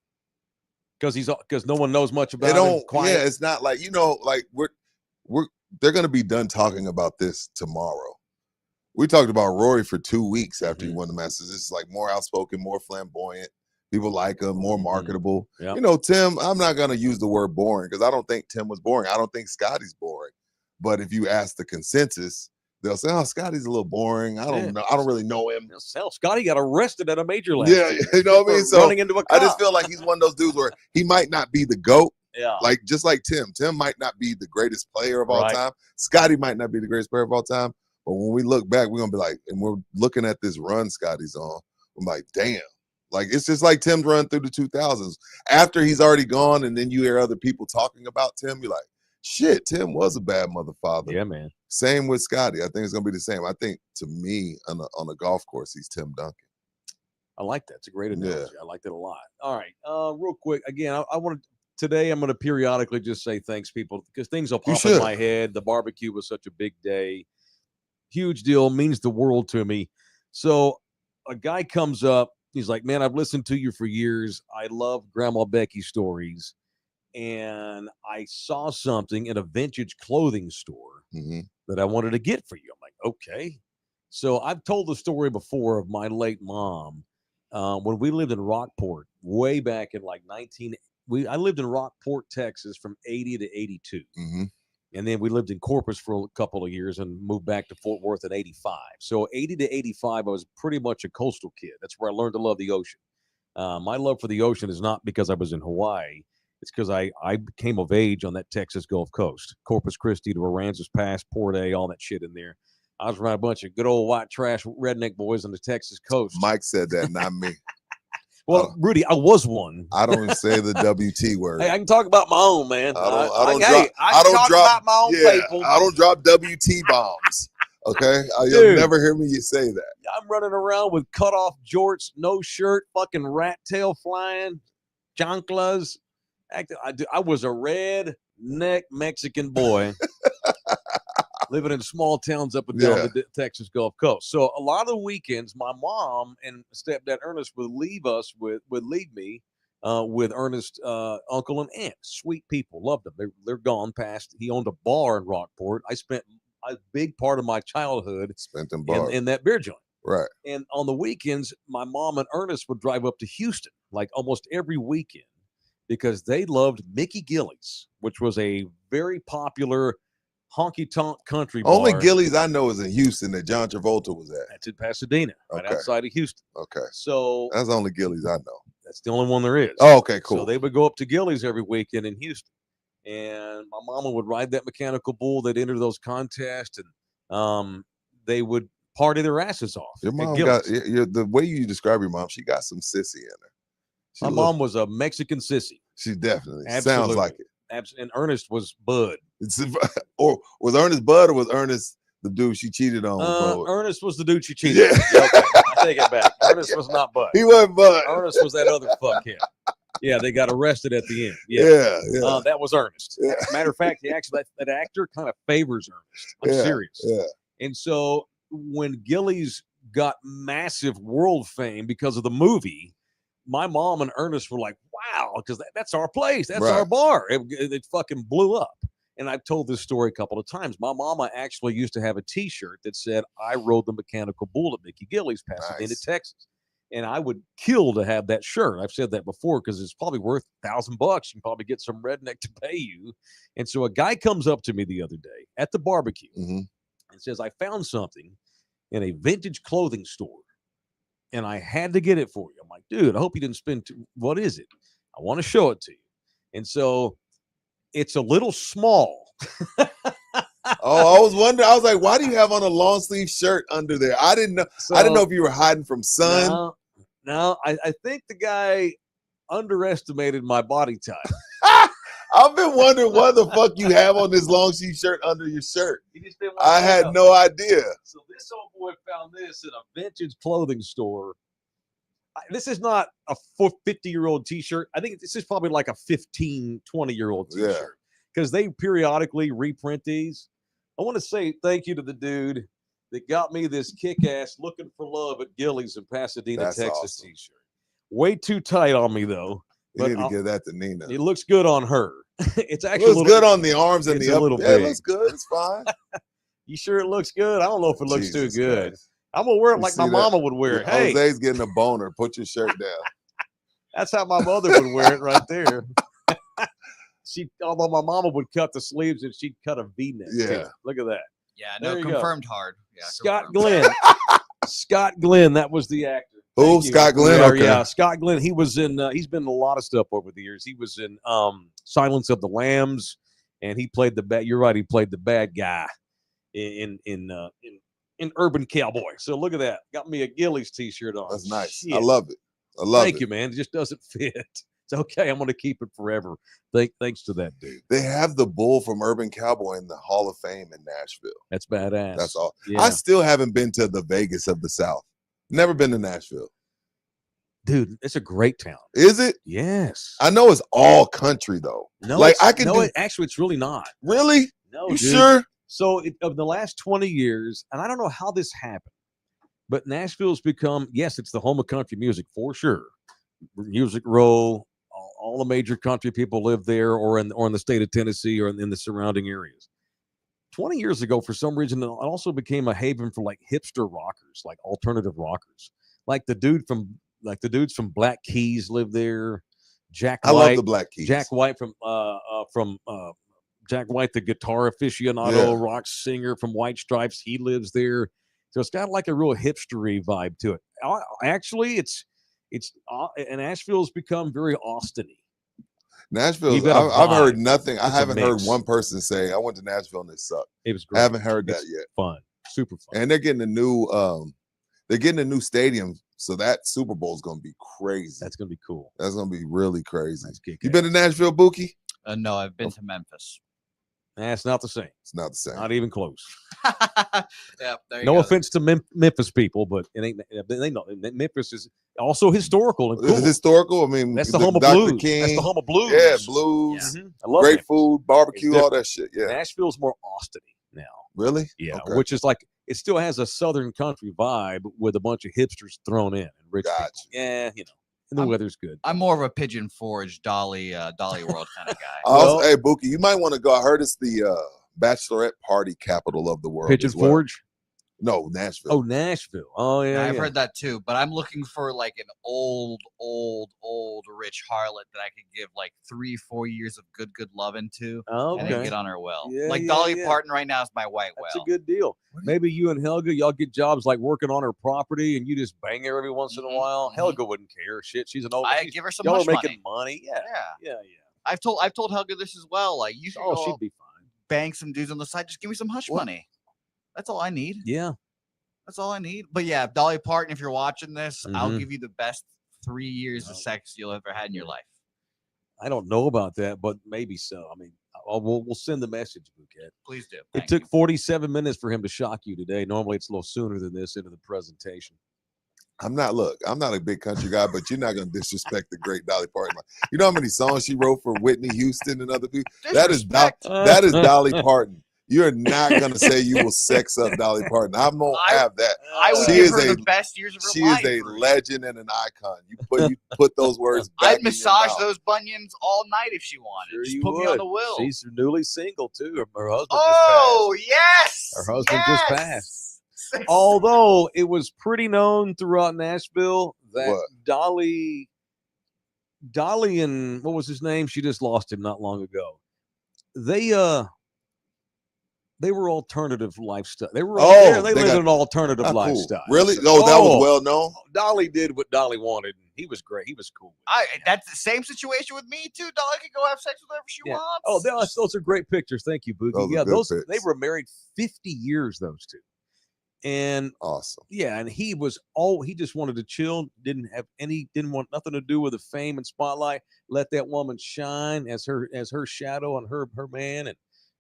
Because no one knows much about him. Quiet. Yeah, it's not like they're gonna be done talking about this tomorrow. We talked about Rory for 2 weeks after he won the Masters. It's like more outspoken, more flamboyant. People like him, more marketable. Yep. Tim, I'm not gonna use the word boring because I don't think Tim was boring. I don't think Scotty's boring. But if you ask the consensus, they'll say, "Oh, Scotty's a little boring. I don't know. I don't really know him." Hell, Scotty got arrested at a major last Yeah, year you know what I mean. for So running into a I just cop. feel like he's one of those dudes where he might not be the GOAT. Yeah. Like just like Tim. Tim might not be the greatest player of all Right. time. Scotty might not be the greatest player of all time. But when we look back, we're gonna be like, and we're looking at this run Scotty's on. I'm like, damn. Like it's just like Tim's run through the 2000s. After he's already gone, and then you hear other people talking about Tim, you're like, shit, Tim was a bad mother father. Yeah, man. Same with Scotty. I think it's gonna be the same. I think to me, on a golf course, he's Tim Duncan. I like that. It's a great analogy. I like that a lot. All right. Real quick. Again, I want to today I'm going to periodically just say thanks, people, because things will pop in my head. The barbecue was such a big day. Huge deal. Means the world to me. So a guy comes up. He's like, man, I've listened to you for years. I love Grandma Becky's stories. And I saw something in a vintage clothing store that I wanted to get for you. I'm like, okay. So I've told the story before of my late mom. When we lived in Rockport, way back in like I lived in Rockport, Texas from 80 to 82. And then we lived in Corpus for a couple of years and moved back to Fort Worth in 85. So 80 to 85, I was pretty much a coastal kid. That's where I learned to love the ocean. My love for the ocean is not because I was in Hawaii. It's because I became of age on that Texas Gulf Coast. Corpus Christi to Aransas Pass, Port A, all that shit in there. I was around a bunch of good old white trash redneck boys on the Texas coast. Mike said that, not me. Well, Rudy, I was one. I don't say the WT word. Hey, I can talk about my own, man. I don't drop WT bombs. Okay, you'll never hear me say that. I'm running around with cut off jorts, no shirt, fucking rat tail flying, chanclas. I was a redneck Mexican boy living in small towns up and down the Texas Gulf Coast. So a lot of the weekends, my mom and stepdad Ernest would leave me with Ernest, uncle and aunt. Sweet people, loved them. They're gone past. He owned a bar in Rockport. I spent a big part of my childhood Spent in bars. in that beer joint. Right. And on the weekends, my mom and Ernest would drive up to Houston, like almost every weekend, because they loved Mickey Gillies, which was a very popular honky tonk country bar. Only Gillies I know is in Houston that John Travolta was at. That's in Pasadena, right Okay. outside of Houston. Okay. So That's the only Gillies I know. that's the only one there is. Oh, okay, cool. So they would go up to Gillies every weekend in Houston. And my mama would ride that mechanical bull. They'd enter those contests, and they would party their asses off. Your at mom Gillies. the way you describe your mom, she got some sissy in her. She My look- mom was a Mexican sissy. She definitely sounds Absolutely. like it. And Ernest was Bud. Or was Ernest Bud or was Ernest the dude she cheated on? with Bud? Ernest was the dude she cheated. Yeah. Yeah, okay. I take it back. Ernest was not Bud. He wasn't Bud. Ernest was that other fuckhead. Yeah, they got arrested at the end. Yeah, yeah. That was Ernest. Yeah. Matter of fact, that actor kind of favors Ernest. I'm Yeah, serious. yeah. And so when Gillies got massive world fame because of the movie, my mom and Ernest were like, wow, because that's our place. That's our Right. bar. It fucking blew up. And I've told this story a couple of times. My mama actually used to have a T-shirt that said, I rode the mechanical bull at Mickey Gillies, Pasadena, Nice. Texas. And I would kill to have that shirt. I've said that before because it's probably worth $1,000. You can probably get some redneck to pay you. And so a guy comes up to me the other day at the barbecue Mhm. and says, I found something in a vintage clothing store and I had to get it for you. I'm like, dude, I hope you didn't spend what is it? I want to show it to you. And so it's a little small. Oh, I was wondering. I was like, why do you have on a long sleeve shirt under there? I didn't know. I didn't know if you were hiding from sun. No, I think the guy underestimated my body type. I've been wondering what the fuck you have on this long sleeve shirt under your shirt. He just didn't want I to had know. no idea. So this old boy found this in a vintage clothing store. This is not a 50-year-old T-shirt. I think this is probably like a 15, 20-year-old Yeah. T-shirt because they periodically reprint these. I want to say thank you to the dude that got me this kick-ass Looking for Love at Gillies in Pasadena, That's Texas awesome. T-shirt. Way too tight on me, though. You But need to I'll- give that to Nina. It looks good on her. It's It actually looks good on the arms and it's the a upper. little Yeah, it big. looks good. It's fine. You sure it looks good? I don't know if it looks Jesus too good. Christ. I'm gonna wear it You like see my that? mama would wear it. Hey, Jose's getting a boner. Put your shirt down. that's how my mother would wear it right there. Although my mama would cut the sleeves and she'd cut a V-neck. too. Yeah. Look at that. Yeah, There no, you go. confirmed hard. Yeah, Scott confirmed. Glenn. Scott Glenn, that was the actor. Who? Thank you. Scott Glenn? Yeah, Okay. yeah, Scott Glenn. He was in. He's been in a lot of stuff over the years. He was in Silence of the Lambs, and he played the bad. You're right. He played the bad guy in Urban Cowboy. So look at that. Got me a Gillies T-shirt on. That's nice. Shit. I love it. I love Thank it. you, man. It just doesn't fit. It's okay. I'm going to keep it forever. Thanks to that dude. They have the bull from Urban Cowboy in the Hall of Fame in Nashville. That's badass. That's all. Yeah. I still haven't been to the Vegas of the South. Never been to Nashville. Dude, it's a great town. Is it? Yes. I know it's all country though. No, like, it's- I can no, do- actually, it's really not. Really? No, You dude. sure? So of the last 20 years, and I don't know how this happened, but Nashville's become, yes, it's the home of country music for sure. Music Row, all the major country people live there or in the state of Tennessee or in the surrounding areas. 20 years ago, for some reason, it also became a haven for like hipster rockers, like alternative rockers. Like the dudes from Black Keys live there. Jack I White, love the Black Keys. Jack White from Jack White, the guitar aficionado, Yeah. rock singer from White Stripes. He lives there, so it's got like a real hipstery vibe to it. Actually, and Asheville's become very Austin-y. Nashville. You got a I've heard vibe. nothing. I It's a haven't heard mix. one person say I went to Nashville and it sucked. It was I great. haven't heard that It's yet. fun, super fun. And they're getting a new stadium, so that Super Bowl is gonna be crazy. That's gonna be cool. That's gonna be really crazy. That's kick You been to Nashville, Buki? No, I've been to Memphis. It's not the same. It's not the same. Not even close. Yeah, there you No go. offense to Memphis people, but it ain't. They know Memphis is also historical and Is it cool. historical? I mean, That's the home of Dr. blues. King, That's the home of blues. Yeah, blues. Mhm. I love Great Memphis. food, barbecue, It's all that shit. Yeah. Nashville's more Austin-y now. Really? Yeah, Okay. which is like it still has a southern country vibe with a bunch of hipsters thrown in and rich people. Gotcha. Yeah, and the weather's good. I'm more of a Pigeon Forge, Dolly World kind of guy. Also, hey, Buki, you might want to go. I heard it's the bachelorette party capital of the world. Pigeon as well. Forge. No, Nashville. Oh, Nashville. Oh yeah, I've yeah. heard that too, but I'm looking for like an old rich harlot that I could give like 3-4 years of good loving to, and then Okay. get on her well. Yeah, like yeah, Dolly yeah. Parton right now is my white That's well. a good deal. Maybe you and Helga, y'all get jobs like working on her property, and you just bang her every once in a while. Mhm. Helga wouldn't care. Shit, she's an old. I she's- give her some y'all hush are making money. money. Yeah, Yeah, yeah, yeah. I've told Helga this as well. Like you should Oh, go she'd be fine. bang some dudes on the side. Just give me some hush What? money. That's all I need. Yeah. That's all I need. But yeah, Dolly Parton, if you're watching this, I'll Mhm. give you the best 3 years of sex you'll ever had in your life. I don't know about that, but maybe so. I mean, we'll send the message, Bouquet. Please do. It Thank took you. 47 minutes for him to shock you today. Normally, it's a little sooner than this into the presentation. I'm not a big country guy, but you're not going to disrespect the great Dolly Parton. You know how many songs she wrote for Whitney Houston and other people? That is Disrespect. that is Dolly Parton. You're not going to say you will sex up Dolly Parton. I won't have that. I would She give is her a- the best years of her She life. is a legend and an icon. You put those words back I'd in your massage mouth. those bunions all night if she wanted. Sure Just you put me on would. the will. She's newly single too. Her husband Oh just yes, Her husband just yes! passed. Although it was pretty known throughout Nashville that What? Dolly and what was his name? She just lost him not long ago. They were alternative lifestyle. They were Oh, they they lived got- an alternative Ah, cool. lifestyle. Really? Oh, that was Oh. well known. Dolly did what Dolly wanted. And he was great. He was cool. That's the same situation with me too. Dolly can go have sex with whoever she Yeah. wants. Oh, those are great pictures. Thank you, Boogie. Those are Yeah, good those they pics. were married 50 years. Those two, and Awesome. yeah, and he just wanted to chill. Didn't want nothing to do with the fame and spotlight. Let that woman shine as her shadow on her man, and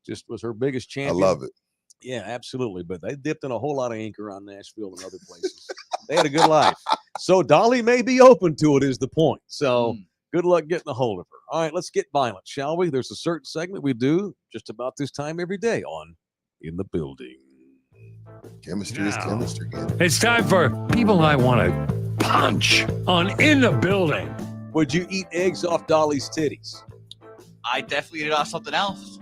just was her biggest I champion. love it. Yeah, absolutely. But they dipped in a whole lot of ink around Nashville and other places. They had a good life. So Dolly may be open to it is the point. So good luck getting a hold of her. All right, let's get violent, shall we? There's a certain segment we do just about this time every day on In the Building. Chemistry is Now. chemistry. It's time for People I Want to Punch on In the Building. Would you eat eggs off Dolly's titties? I definitely did off something else.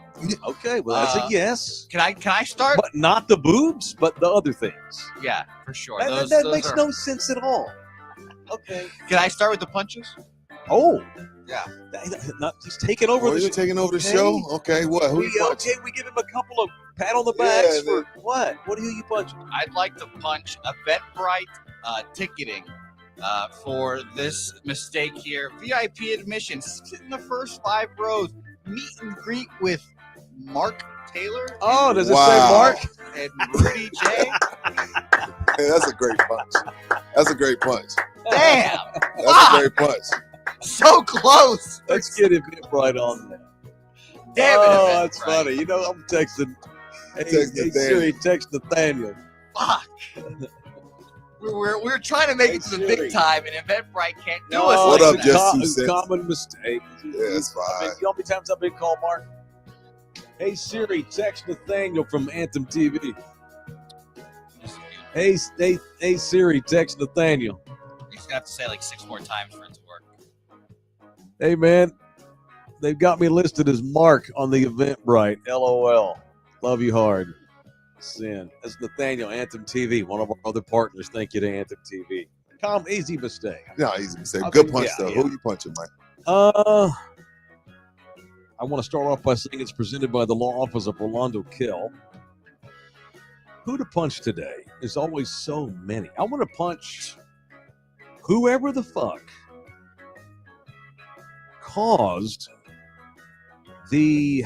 Okay, well that's a yes. Can I start? But not the boobs, but the other things. Yeah, for sure. That Those makes are- no sense at all. Okay. Can I start with the punches? Oh. Yeah. He's taking over Oh, the you're taking over the show? Okay, what? Who you punching? we give him a couple of pat on the backs Yeah, for what? What are you punching? I'd like to punch Eventbrite ticketing for this mistake here. VIP admission, sit in the first 5 rows, meet and greet with Mark Taylor. Oh, does it Wow. say Mark? And Rudy J. Hey, that's a great punch. That's a great punch. Damn, That's a great punch. so close. Let's get him right on that. Damn it, Oh, that's Eventbrite. funny. You know, I'm texting. Hey, Text hey Nathaniel. Siri, text Nathaniel. Fuck. We're trying to make it to the Siri. big time, and Eventbrite can't do No, us What like up, that. Jess? It's 2 a cents. common mistake. Yeah, it's I mean, fine. you know how many times I've been called Mark? Hey Siri, text Nathaniel from Anthem TV. Hey Siri, text Nathaniel. You're just gonna have to say like 6 more times for it to work. Hey man, they've got me listed as Mark on the Eventbrite. LOL. Love you hard. Sin. That's Nathaniel, Anthem TV, one of our other partners. Thank you to Anthem TV. Easy mistake. No, easy to say. I Good think- punch, yeah, though. yeah. Who you punching, Mike? I want to start off by saying it's presented by the law office of Rolando Kill. Who to punch today? There's always so many. I want to punch whoever the fuck caused the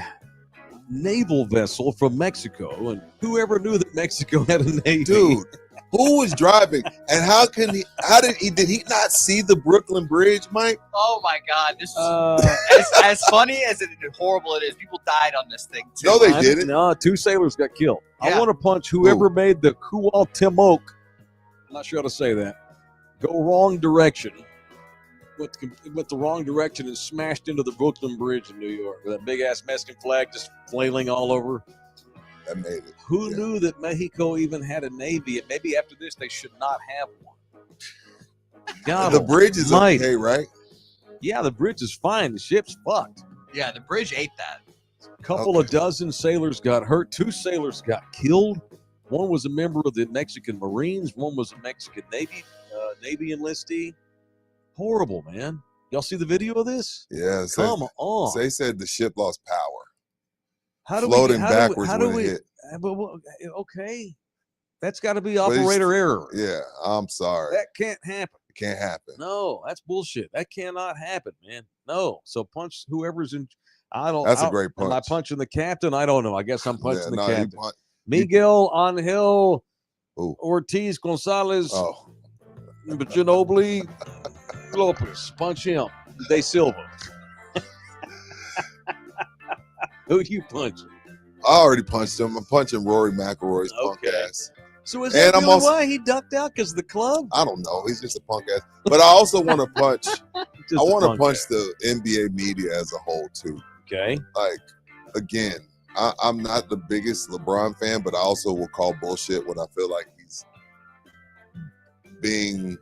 naval vessel from Mexico, and whoever knew that Mexico had a navy. Dude, who was driving? And did he not see the Brooklyn Bridge, Mike? Oh my God, this is as funny as horrible it is. People died on this thing too. No, they didn't. No, 2 sailors got killed. I Yeah. want to punch whoever made the Cuauhtemoc. I'm not sure how to say that. Go wrong direction. Went the wrong direction and smashed into the Brooklyn Bridge in New York with that big ass Mexican flag just flailing all over. That made it. Who Yeah. knew that Mexico even had a navy? And maybe after this they should not have one. God The bridge is almighty. okay, right? Yeah, the bridge is fine. The ship's fucked. Yeah, the bridge ate that. Couple of dozen sailors got hurt. 2 sailors got killed. One was a member of the Mexican Marines. One was a Mexican Navy enlistee. Horrible, man. Y'all see the video of this? Yeah. Come on. They said the ship lost power. How do Floating we, backwards how do when we, it hit. okay. That's got to be But it's- operator error. Yeah, I'm sorry. That can't happen. It can't happen. No, that's bullshit. That cannot happen, man. No. So punch whoever's in. That's a great Am I punch. punching the captain? I don't know. I guess I'm punching the he captain. punched. Miguel Angel Ooh. Ortiz Gonzalez Oh, Ginobili Lopez. Punch him. De Silva. Who do you punch? I already punched him. I'm punching Rory McIlroy's punk Okay. ass. So is And that I'm really also- why he ducked out? Because of the club? I don't know. He's just a punk ass. But I also want to punch. Just I a want to punk punch ass. the NBA media as a whole too. Okay. Like, again, I'm not the biggest LeBron fan, but I also will call bullshit when I feel like he's being,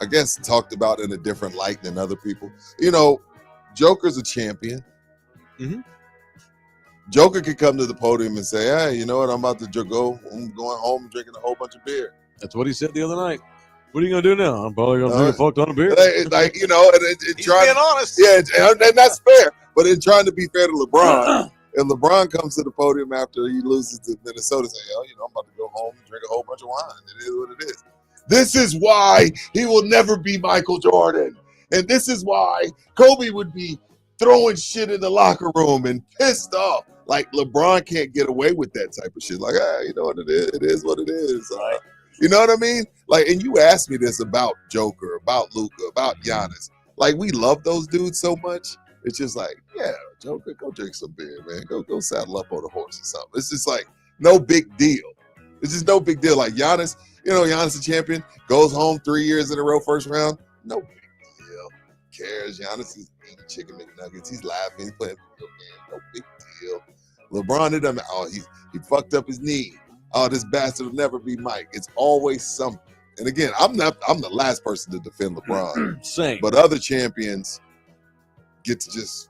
I guess, talked about in a different light than other people. You know, Joker's a champion. Mhm. Joker could come to the podium and say, "Hey, you know what? I'm about to go. I'm going home and drinking a whole bunch of beer." That's what he said the other night. What are you going to do now? I'm probably going to drink a fuck ton of beer. Like, you know, and He's trying, being honest. yeah, and that's fair. But in trying to be fair to LeBron, if LeBron comes to the podium after he loses to Minnesota, say, "Oh, you know, I'm about to go home and drink a whole bunch of wine." It is what it is. This is why he will never be Michael Jordan, and this is why Kobe would be throwing shit in the locker room and pissed off. Like, LeBron can't get away with that type of shit. Like, you know what it is? It is what it is. You know what I mean? Like, and you asked me this about Joker, about Luka, about Giannis. Like, we love those dudes so much. It's just like, yeah, Joker, go drink some beer, man. Go saddle up on a horse or something. It's just like no big deal. It's just no big deal. Like Giannis, you know, Giannis the champion, goes home 3 years in a row, first round. No big deal. Who cares? Giannis is eating chicken McNuggets. He's laughing. He's playing video games. No big deal. LeBron, it doesn't matter. Oh, he fucked up his knee. Oh, this bastard will never be Mike. It's always something. And again, I'm the last person to defend LeBron. Same. But other champions get to just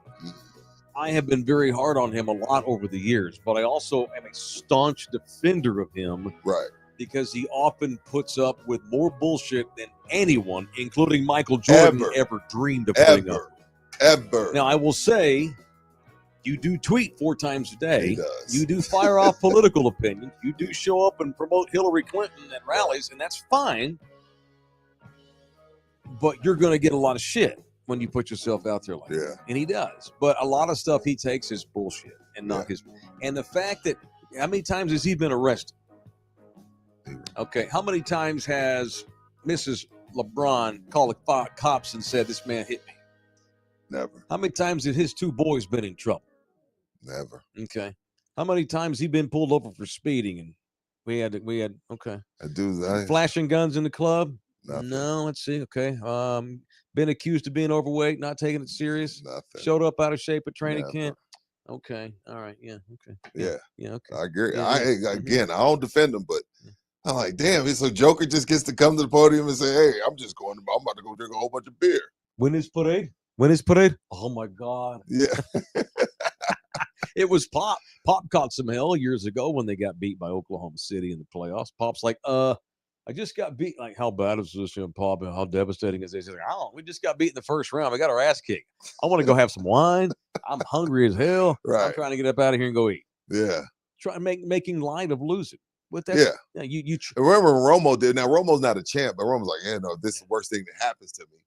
I have been very hard on him a lot over the years, but I also am a staunch defender of him right. because he often puts up with more bullshit than anyone, including Michael Jordan, ever dreamed of putting up. Ever. Now, I will say, you do tweet 4 times a day. He does. You do fire off political opinions. You do show up and promote Hillary Clinton at rallies, and that's fine. But you're going to get a lot of shit when you put yourself out there like that. And he does. But a lot of stuff he takes is bullshit and not his. And the fact that, how many times has he been arrested? Okay. How many times has Mrs. LeBron called the cops and said, "This man hit me"? Never. How many times have his 2 boys been in trouble? Never. Okay. How many times he been pulled over for speeding and we had okay. Flashing guns in the club? Nothing. No, let's see. Okay. Been accused of being overweight, not taking it serious. Nothing. Showed up out of shape at training Never. camp. Okay. All right. Yeah. Okay. Yeah. Yeah. Okay. I agree. Yeah, Again, I don't defend him, but I'm like, damn, so Joker just gets to come to the podium and say, "Hey, I'm about to go drink a whole bunch of beer." When is parade? When is parade? Oh my God. Yeah. It was Pop. Pop caught some hell years ago when they got beat by Oklahoma City in the playoffs. Pop's like, I just got beat. Like, how bad is this, Pop? How devastating is this? He's like, we just got beat in the first round. We got our ass kicked. I want to go have some wine. I'm hungry as hell. Right. I'm trying to get up out of here and go eat. Yeah. Making light of losing. But that's, you remember when Romo did. Now Romo's not a champ, but Romo's like, no, this is the worst thing that happens to me.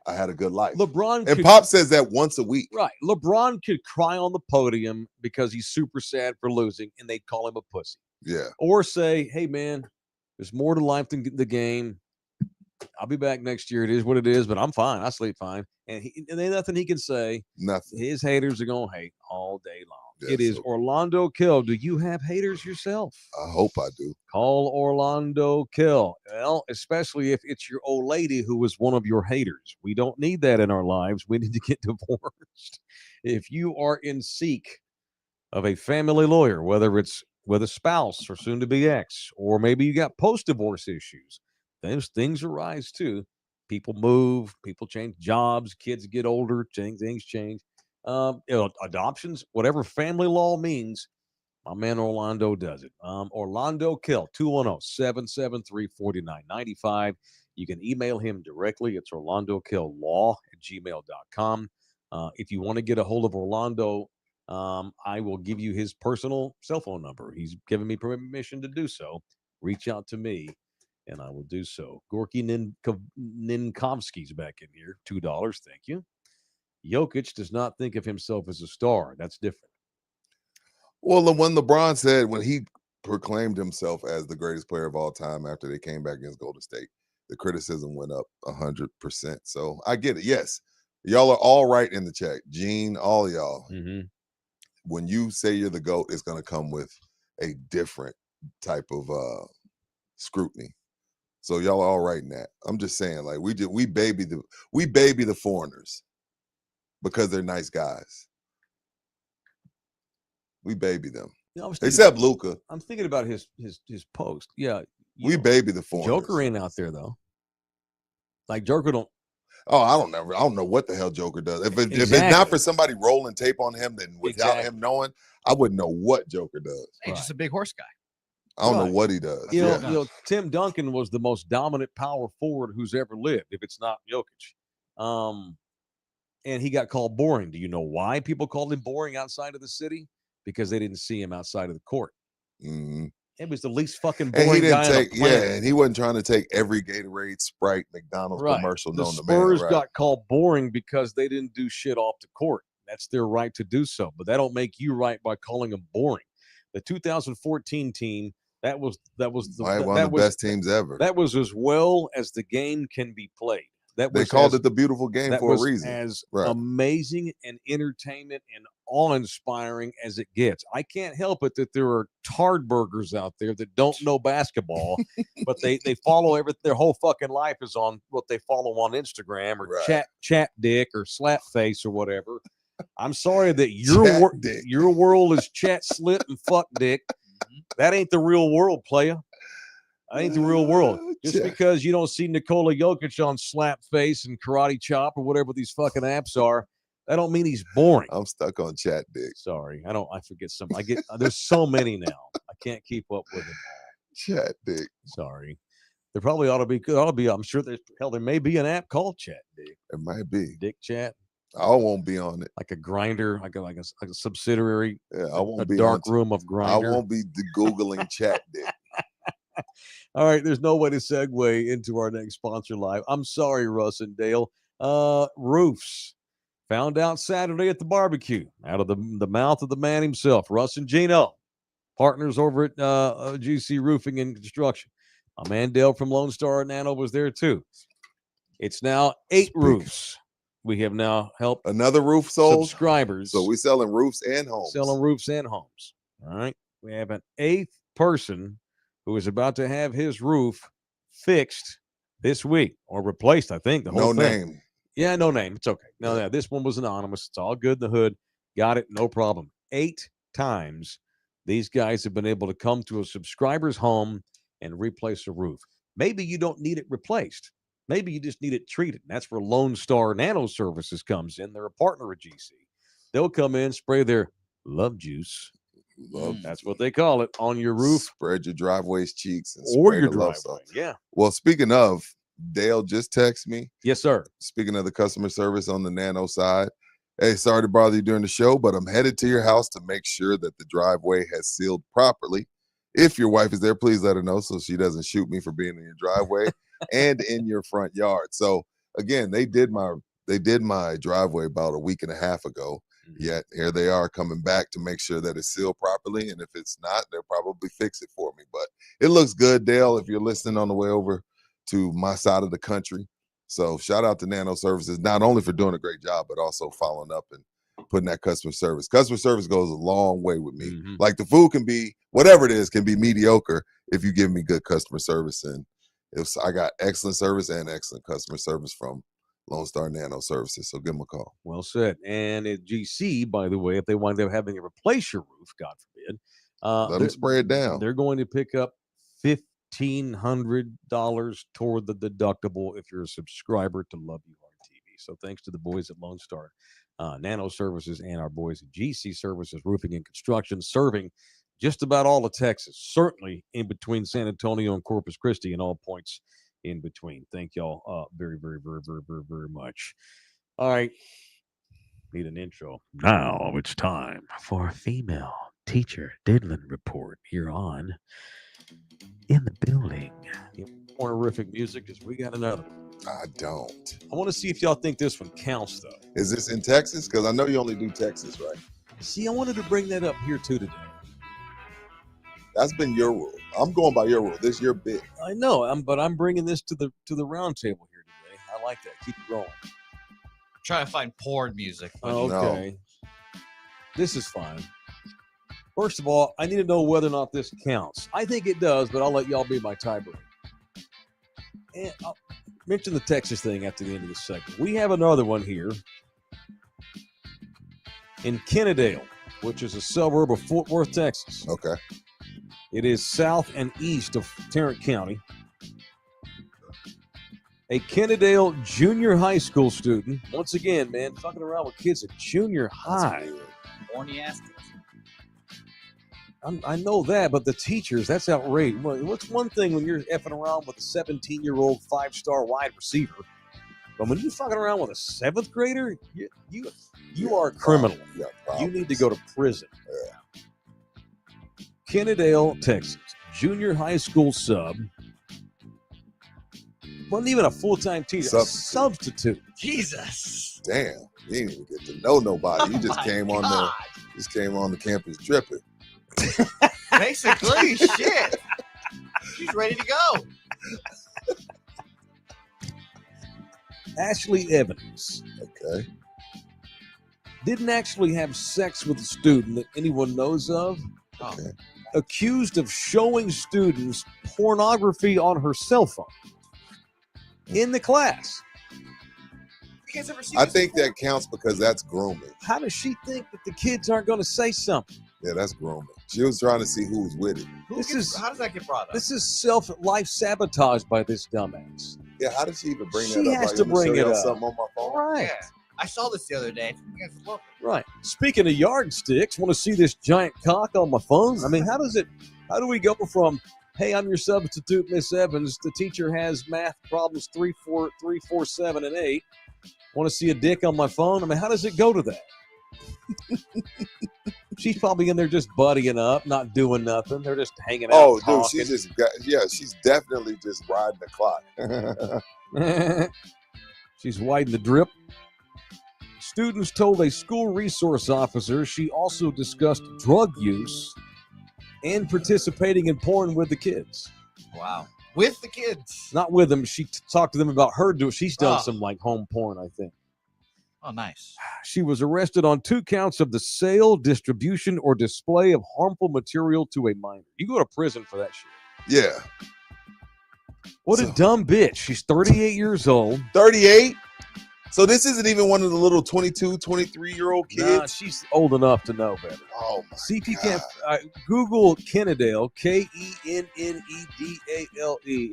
I had a good life. LeBron and Pop says that once a week. Right. LeBron could cry on the podium because he's super sad for losing, and they'd call him a pussy. Yeah. Or say, "Hey, man, there's more to life than the game. I'll be back next year. It is what it is, but I'm fine. I sleep fine." And there's nothing he can say. Nothing. His haters are going to hate all day long. Yeah, it is Orlando Kill. Do you have haters yourself? I hope I do. Call Orlando Kill. Well, especially if it's your old lady who was one of your haters. We don't need that in our lives. We need to get divorced. If you are in seek of a family lawyer, whether it's with a spouse or soon to be ex, or maybe you got post-divorce issues, those things arise too. People move, people change jobs, kids get older, things change. Adoptions, whatever family law means, my man Orlando does it. Orlando Kell, 210-773-4995. You can email him directly. It's orlandokilllaw@gmail.com. If you want to get a hold of Orlando, I will give you his personal cell phone number. He's given me permission to do so. Reach out to me, and I will do so. Gorky Ninkovsky's back in here. $2. Thank you. Jokic does not think of himself as a star. That's different. Well, when LeBron said, when he proclaimed himself as the greatest player of all time after they came back against Golden State, the criticism went up 100%. So I get it. Yes, y'all are all right in the chat. Gene, all y'all. Mm-hmm. When you say you're the GOAT, it's going to come with a different type of scrutiny. So y'all are all right in that. I'm just saying, like, we baby the foreigners because they're nice guys. We baby them. Except Luka. I'm thinking about his post. Yeah. We baby the foreigners. Joker ain't out there though. Like Joker don't. Oh, I don't know what the hell Joker does. If it's not for somebody rolling tape on him, then without him knowing, I wouldn't know what Joker does. He's just a big horse guy. I don't know what he does. You know, Tim Duncan was the most dominant power forward who's ever lived, if it's not Jokic. And he got called boring. Do you know why people called him boring outside of the city? Because they didn't see him outside of the court. Mm-hmm. It was the least fucking boring guy on the planet. And he wasn't trying to take every Gatorade, Sprite, McDonald's commercial known to man. The Spurs got called boring because they didn't do shit off the court. That's their right to do so, but that don't make you right by calling them boring. The 2014 team, that was one of the best teams ever. That was as well as the game can be played. They called it the beautiful game for a reason. As amazing and entertainment and awe-inspiring as it gets. I can't help it that there are tardburgers out there that don't know basketball, but they follow their whole fucking life is on what they follow on Instagram or chat dick or slap face or whatever. I'm sorry that your world is chat slit and fuck dick. That ain't the real world, playa. That ain't the real world. Just because you don't see Nikola Jokic on Slapface and Karate Chop or whatever these fucking apps are, that don't mean he's boring. I'm stuck on chat dick. Sorry, I forget some. There's so many now. I can't keep up with them all. Chat dick. Sorry. There probably ought to be. I'm sure there may be an app called Chat Dick. It might be Dick Chat. I won't be on it. Like a grinder, like a subsidiary. Yeah, I won't be dark room of grinder. I won't be Googling Chat Dick. All right, there's no way to segue into our next sponsor live. I'm sorry, Russ and Dale. Roofs. Found out Saturday at the barbecue, out of the mouth of the man himself, Russ and Gino, partners over at GC Roofing and Construction. My man Dale from Lone Star Nano was there too. It's now 8 roofs. We have now helped another roof sold subscribers. So we're selling roofs and homes. Selling roofs and homes. All right. We have an 8th person who is about to have his roof fixed this week or replaced, I think. The whole thing. Name. Yeah, no name. It's okay. No, this one was anonymous. It's all good in the hood. Got it. No problem. 8 times these guys have been able to come to a subscriber's home and replace a roof. Maybe you don't need it replaced. Maybe you just need it treated. That's where Lone Star Nano Services comes in. They're a partner of GC. They'll come in, spray their love juice. That's what they call it on your roof. Spread your driveway's cheeks and or your driveway. Yeah. Well, speaking of, Dale just texted me. Yes, sir. Speaking of the customer service on the Nano side, hey, sorry to bother you during the show, but I'm headed to your house to make sure that the driveway has sealed properly. If your wife is there, please let her know so she doesn't shoot me for being in your driveway and in your front yard. So again, they did my driveway about a week and a half ago. Yet here they are coming back to make sure that it's sealed properly. And if it's not, they'll probably fix it for me. But it looks good, Dale, if you're listening on the way over to my side of the country. So shout out to Nano Services, not only for doing a great job, but also following up and putting that customer service. Customer service goes a long way with me. Mm-hmm. Like the food can be, whatever it is, can be mediocre if you give me good customer service. And I got excellent service and excellent customer service from Lone Star Nano Services. So give them a call. Well said. And at GC, by the way, if they wind up having to replace your roof, God forbid, let them spray it down. They're going to pick up $1,400 toward the deductible if you're a subscriber to Love You Hard TV. So thanks to the boys at Lone Star Nano Services and our boys at GC Services Roofing and Construction, serving just about all of Texas, certainly in between San Antonio and Corpus Christi and all points in between. Thank y'all very, very, very, very, very, very much. All right. Need an intro. Now it's time for a female teacher diddling report here on In the Building. Horrific music because we got another one. I don't. I want to see if y'all think this one counts, though. Is this in Texas? Because I know you only do Texas, right? See, I wanted to bring that up here too today. That's been your rule. I'm going by your rule. This is your bit. I know, but I'm bringing this to the round table here today. I like that. Keep it rolling. Trying to find porn music. Okay. This is fine. First of all, I need to know whether or not this counts. I think it does, but I'll let y'all be my tiebreaker. And I'll mention the Texas thing after the end of the segment. We have another one here in Kennedale, which is a suburb of Fort Worth, Texas. Okay. It is south and east of Tarrant County. A Kennedale junior high school student, once again, man, fucking around with kids at junior high. Horny ass kids. I know that, but the teachers, that's outrageous. What's one thing when you're effing around with a 17-year-old 5-star wide receiver, but when you're fucking around with a 7th grader, you are a criminal. You need to go to prison. Yeah. Kennedale, Texas, junior high school sub. Wasn't even a full-time teacher. Substitute. Jesus. Damn. You didn't even get to know nobody. You just Oh came my on the campus dripping. Basically, shit. She's ready to go. Ashley Evans Okay. didn't actually have sex with a student that anyone knows of. Oh. Okay. Accused of showing students pornography on her cell phone in the class. You guys ever seen I this think before? that counts because that's grooming. How does she think that the kids aren't going to say something? Yeah, that's grooming. She was trying to see who was with it. How does that get brought up? This is life sabotage by this dumbass. Yeah, how did she even bring She that up? has Like, to let me show bring it y'all up. something on my phone. Right. Yeah. I saw this the other day. You guys love it. Right. Speaking of yardsticks, want to see this giant cock on my phone? I mean, how do we go from, hey, I'm your substitute, Miss Evans, the teacher has math problems 3, 4, 7, and 8. Want to see a dick on my phone? I mean, how does it go to that? She's probably in there just buddying up, not doing nothing. They're just hanging out. Oh, dude, talking. she's definitely just riding the clock. She's widing the drip. Students told a school resource officer she also discussed drug use and participating in porn with the kids. Wow. With the kids. Not with them. She talked to them about her doing. She's done Oh. some like home porn, I think. Oh, nice. She was arrested on 2 counts of the sale, distribution, or display of harmful material to a minor. You go to prison for that shit. Yeah. What a So- dumb bitch. She's 38 years old. 38? So this isn't even one of the little 22, 23-year-old kids? Nah, she's old enough to know better. Oh, my See if you God. can Google Kennedale, Kennedale,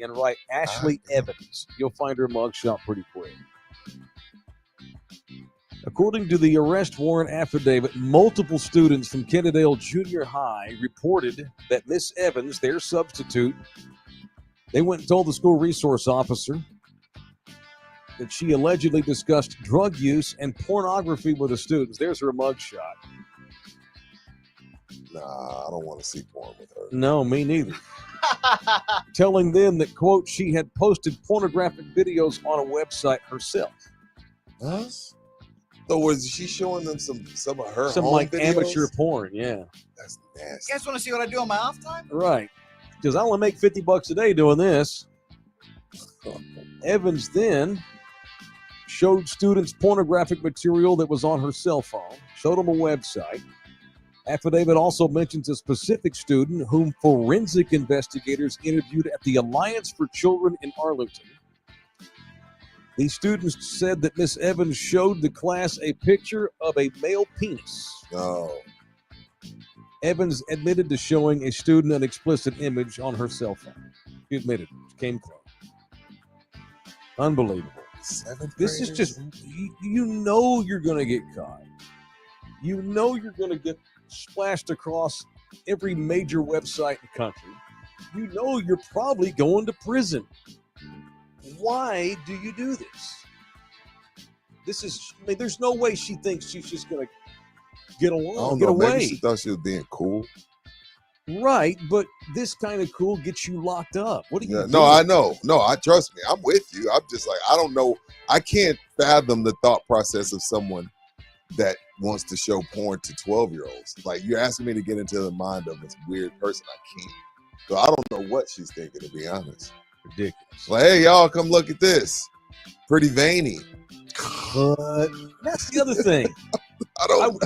and write Ashley Evans. You'll find her mugshot pretty quick. According to the arrest warrant affidavit, multiple students from Kennedale Junior High reported that Miss Evans, their substitute, they went and told the school resource officer that she allegedly discussed drug use and pornography with the students. There's her mugshot. Nah, I don't want to see porn with her. No, me neither. Telling them that, quote, she had posted pornographic videos on a website herself. Huh? So was she showing them some of her Some home like videos? amateur porn, yeah. That's You nasty. guys want to see what I do on my off time? Right. Because I only make $50 a day doing this. Evans then showed students pornographic material that was on her cell phone, showed them a website. Affidavit also mentions a specific student whom forensic investigators interviewed at the Alliance for Children in Arlington. These students said that Miss Evans showed the class a picture of a male penis. No. Evans admitted to showing a student an explicit image on her cell phone. She admitted it. Came close. Unbelievable. Seventh This is graders? just, you know you're going to get caught. You know you're going to get splashed across every major website in the country. You know you're probably going to prison. Why do you do this? This is, I mean, there's no way she thinks she's just going to get I along, don't get know. away. Maybe she thought she was being cool. Right, but this kind of cool gets you locked up. What do you Yeah, do? no, I know. No, I trust me. I'm with you. I'm just like, I don't know. I can't fathom the thought process of someone that wants to show porn to 12-year-olds. Like, you're asking me to get into the mind of this weird person. I can't. So I don't know what she's thinking, to be honest. Ridiculous. Like, hey, y'all, come look at this. Pretty veiny. But that's the other thing. I don't.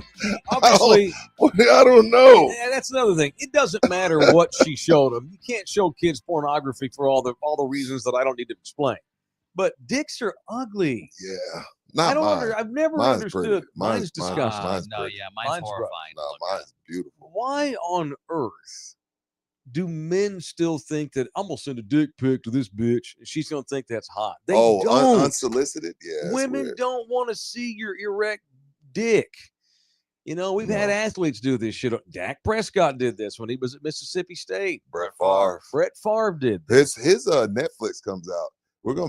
Obviously, I don't know. yeah, that's another thing. It doesn't matter what she showed them. You can't show kids pornography for all the reasons that I don't need to explain. But dicks are ugly. Yeah, not I don't mine. I've never Mine's understood. pretty. Mine's disgusting. mine's no, pretty. yeah, mine's Mine's rough. horrifying. to No, look at. mine's beautiful. Why on earth do men still think that I'm gonna send a dick pic to this bitch and she's gonna think that's hot? They don't. Unsolicited. Yeah, that's Women weird. don't want to see your erect dick. You know, we've had No. athletes do this shit. Dak Prescott did this when he was at Mississippi State. Brett Favre. Brett Favre did this. His Netflix comes out.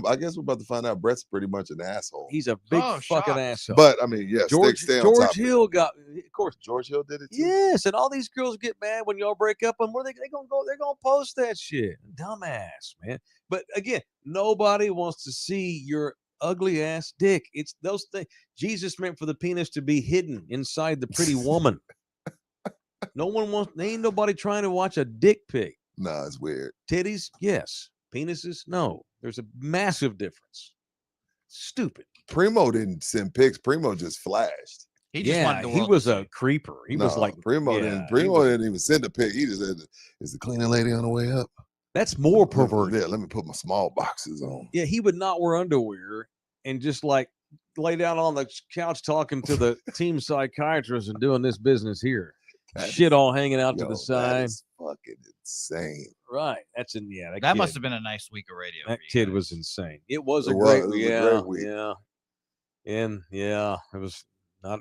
I guess we're about to find out Brett's pretty much an asshole. He's a big Oh, fucking shucks. asshole. But I mean, yeah, George stay on top of it. Hill got, of course. George Hill did it too. Yes, and all these girls get mad when y'all break up, and where they gonna go? They're gonna post that shit. Dumbass, man. But again, nobody wants to see your ugly ass dick. It's those things. Jesus meant for the penis to be hidden inside the pretty woman. No one wants. Ain't nobody trying to watch a dick pic. Nah, it's weird. Titties, yes. Penises, no. There's a massive difference. Stupid. Primo didn't send pics. Primo just flashed. He just wanted the he world was to a see. creeper. He was No, like Primo yeah, didn't. he Primo was- didn't even send a pic. He just said, "Is the cleaning lady on the way up?" That's more perverted. Yeah, let me put my small boxes on. Yeah, he would not wear underwear and just like lay down on the couch talking to the team psychiatrist and doing this business here. That Shit is- all hanging out to yo, the that side. is fucking insane. Right. That's in yeah. That kid, must have been a nice week of radio. that for you kid guys. was insane. It was It a was- great it was a yeah, great week. yeah. And yeah, it was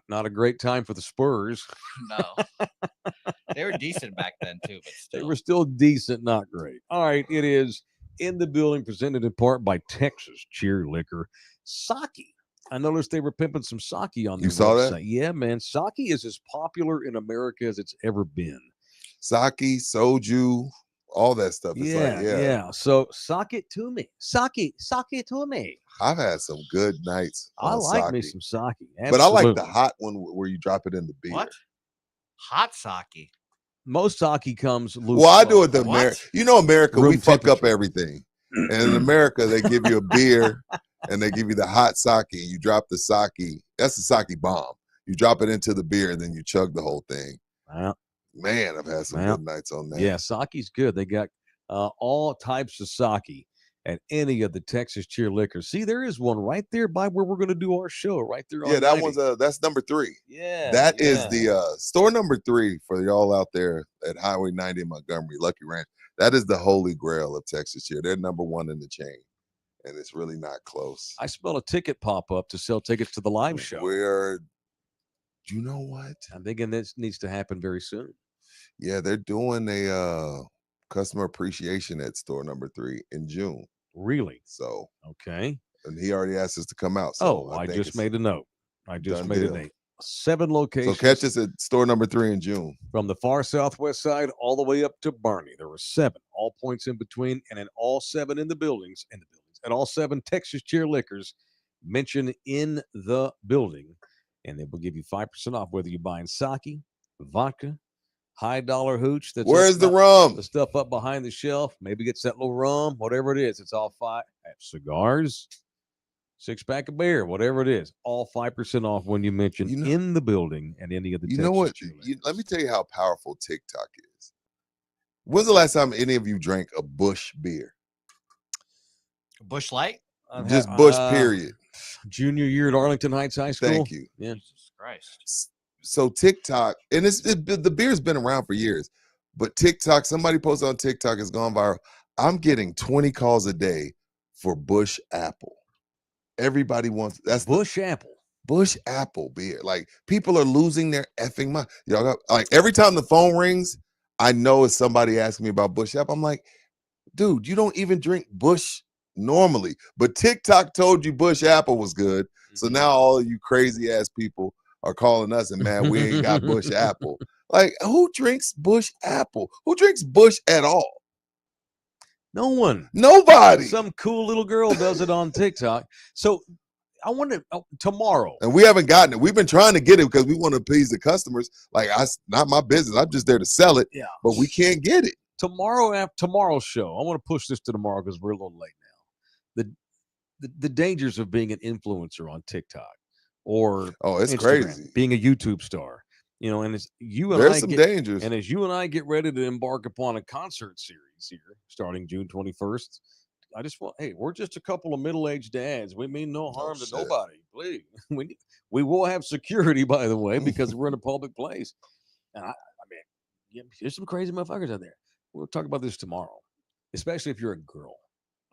not a great time for the Spurs. No, they were decent back then too, but They still. were still decent, not great. All right, it is in the building, presented in part by Texas Cheer Liquor. Sake. I noticed they were pimping some sake on their You saw that? website. Yeah, man. Sake is as popular in America as it's ever been. Sake, soju, all that stuff. It's Yeah, like, yeah, yeah. So sake it to me. Sake it to me. I've had some good nights. I on like me sake. some sake. But I like the Absolutely. hot one where you drop it in the beer. What? Hot sake. Most sake comes loose. Well, I do it the What? America. You know, America, Room we fuck up temperature. everything. And in America, they give you a beer and they give you the hot sake. You drop the sake. That's the sake bomb. You drop it into the beer and then you chug the whole thing. Well, Man, I've had some Well, good nights on that. yeah, sake's good. They got all types of sake at any of the Texas Cheer Liquors. See, there is one right there by where we're going to do our show, right there. Yeah, on that 90. one's that's number 3. Yeah, That is yeah. the store number 3 for y'all out there at Highway 90 in Montgomery, Lucky Ranch. That is the holy grail of Texas Cheer. They're number 1 in the chain, and it's really not close. I smell a ticket pop up to sell tickets to the live show. Where, you know what? I'm thinking this needs to happen very soon. Yeah, they're doing a customer appreciation at store number 3 in June. Really? So, Okay. and he already asked us to come out. So I think just it's- made a note. I just done made a deal. note. 7 So locations. catch us at store number 3 in June. From the far southwest side all the way up to Barney. There were 7, all points in between, and in all 7 in the buildings, at all 7 Texas Cheer Liquors mentioned in the building. And they will give you 5% off whether you're buying sake, vodka, high dollar hooch. That's Where's up the up- rum? the stuff up behind the shelf. Maybe gets that little rum, whatever it is. It's all 5 cigars, 6-pack of beer, whatever it is. All 5% off when you mention You know- in the building and any of the You Texas know what? Cheer Let me Liquors. tell you how powerful TikTok is. When's the last time any of you drank a Bush beer? Bush Light. Just Bush, period. Junior year at Arlington Heights High School. Thank you. Yeah. Jesus Christ. So TikTok, and the beer's been around for years, but TikTok, somebody posted on TikTok, has gone viral. I'm getting 20 calls a day for Bush Apple. Everybody wants that's the Bush Apple. Bush Apple beer. Like people are losing their effing mind. Y'all got like every time the phone rings, I know it's somebody asking me about Bush Apple. I'm like, dude, you don't even drink Bush normally. But TikTok told you Bush Apple was good. So now all of you crazy ass people are calling us and man, we ain't got Bush Apple. Like, who drinks Bush Apple? Who drinks Bush at all? No one. Nobody. Some cool little girl does it on TikTok. So I wonder tomorrow. And we haven't gotten it. We've been trying to get it because we want to appease the customers. Like, not my business. I'm just there to sell it. Yeah. But we can't get it. Tomorrow's show. I want to push this to tomorrow because we're a little late now. The dangers of being an influencer on TikTok or It's Instagram, crazy. being a YouTube star. You know, and as you and There's I some get, dangers. and as you and I get ready to embark upon a concert series here starting June 21st, I just want, hey, we're just a couple of middle-aged dads. We mean no harm to shit. nobody. Please, we will have security, by the way, because we're in a public place. And I mean, yeah, there's some crazy motherfuckers out there. We'll talk about this tomorrow, especially if you're a girl,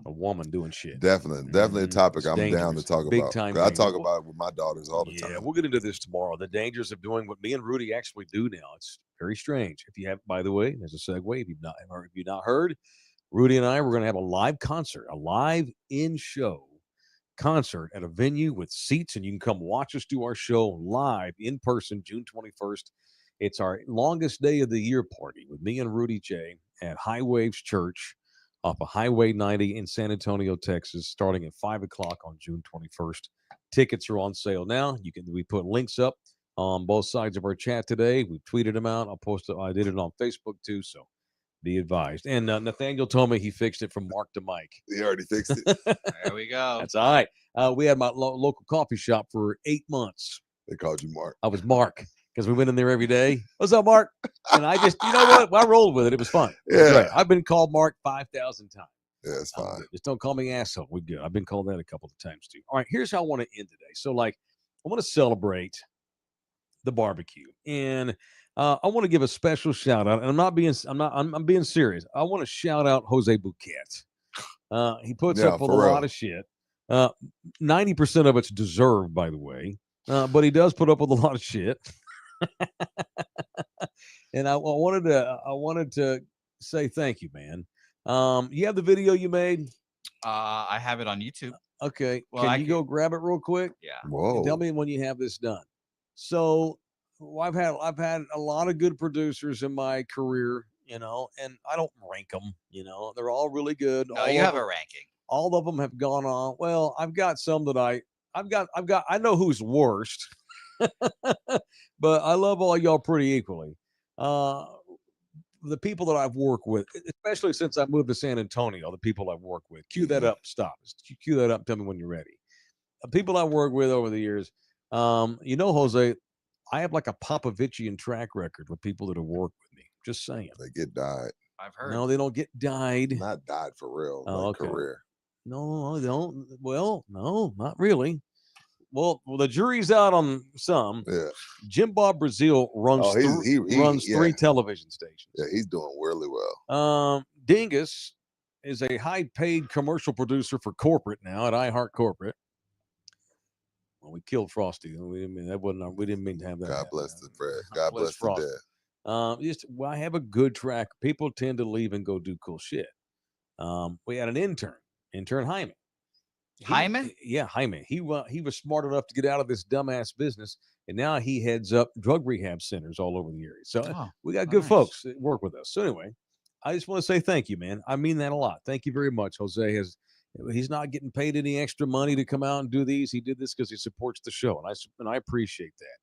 a woman doing shit. Definitely a topic It's I'm down dangerous. to talk Big about. time 'Cause I talk danger. about it with my daughters all the Yeah, time. we'll get into this tomorrow. The dangers of doing what me and Rudy actually do now. It's very strange. If you have, by the way, as a segue, if you've not heard, Rudy and I we're going to have a live concert, a live in-show concert at a venue with seats, and you can come watch us do our show live in person, June 21st. It's our longest day of the year party with me and Rudy J at High Waves Church off of Highway 90 in San Antonio, Texas, starting at 5 o'clock on June 21st. Tickets are on sale now. We put links up on both sides of our chat today. We tweeted them out. I did it on Facebook too, so be advised. And Nathaniel told me he fixed it from Mark to Mike. He already fixed it. There we go. That's all right. We had my local coffee shop for 8 months. They called you Mark. I was Mark because we went in there every day. What's up, Mark? And I just, you know what? I rolled with it. It was fun. It was Yeah. great. I've been called Mark 5,000 times. Yeah, it's I'm fine. good. Just don't call me asshole. We're good. I've been called that a couple of times too. All right, here's how I want to end today. So, I want to celebrate the barbecue, and I want to give a special shout out. And I'm being serious. I want to shout out Jose Bouquet. He puts Yeah, up with a for real. lot of shit. 90% of it's deserved, by the way, but he does put up with a lot of shit. And I wanted to say thank you, man. You have the video you made? I have it on YouTube. Okay. Well, Can you go grab it real quick? Yeah. Whoa. And tell me when you have this done. So I've had a lot of good producers in my career, and I don't rank them, they're all really good. No, you have a ranking. All of them have gone on. Well, I've got some that I know who's worst, but I love all y'all pretty equally. The people that I've worked with, especially since I moved to San Antonio, the people I've worked with, cue that up, stop. Cue that up, tell me when you're ready. People I've worked with over the years, Jose, I have like a Popovichian track record with people that have worked with me. Just saying. They get died. I've heard. No, they don't get died. Not died for real. Oh, Like okay. career. No, they don't. Well, no, not really. Well, the jury's out on some. Yeah. Jim Bob Brazil runs runs yeah. 3 television stations. Yeah, he's doing really well. Dingus is a high-paid commercial producer for corporate now at iHeart Corporate. Well, we killed Frosty. We didn't mean to have that. God happen. bless the Fred. God bless the Frosty. dead. I have a good track. People tend to leave and go do cool shit. We had an intern Hyman. Hyman? Yeah, Hyman. He was smart enough to get out of this dumbass business, and now he heads up drug rehab centers all over the area. So we got good nice. folks that work with us. So anyway, I just want to say thank you, man. I mean that a lot. Thank you very much. Jose he's not getting paid any extra money to come out and do these. He did this because he supports the show, and I appreciate that.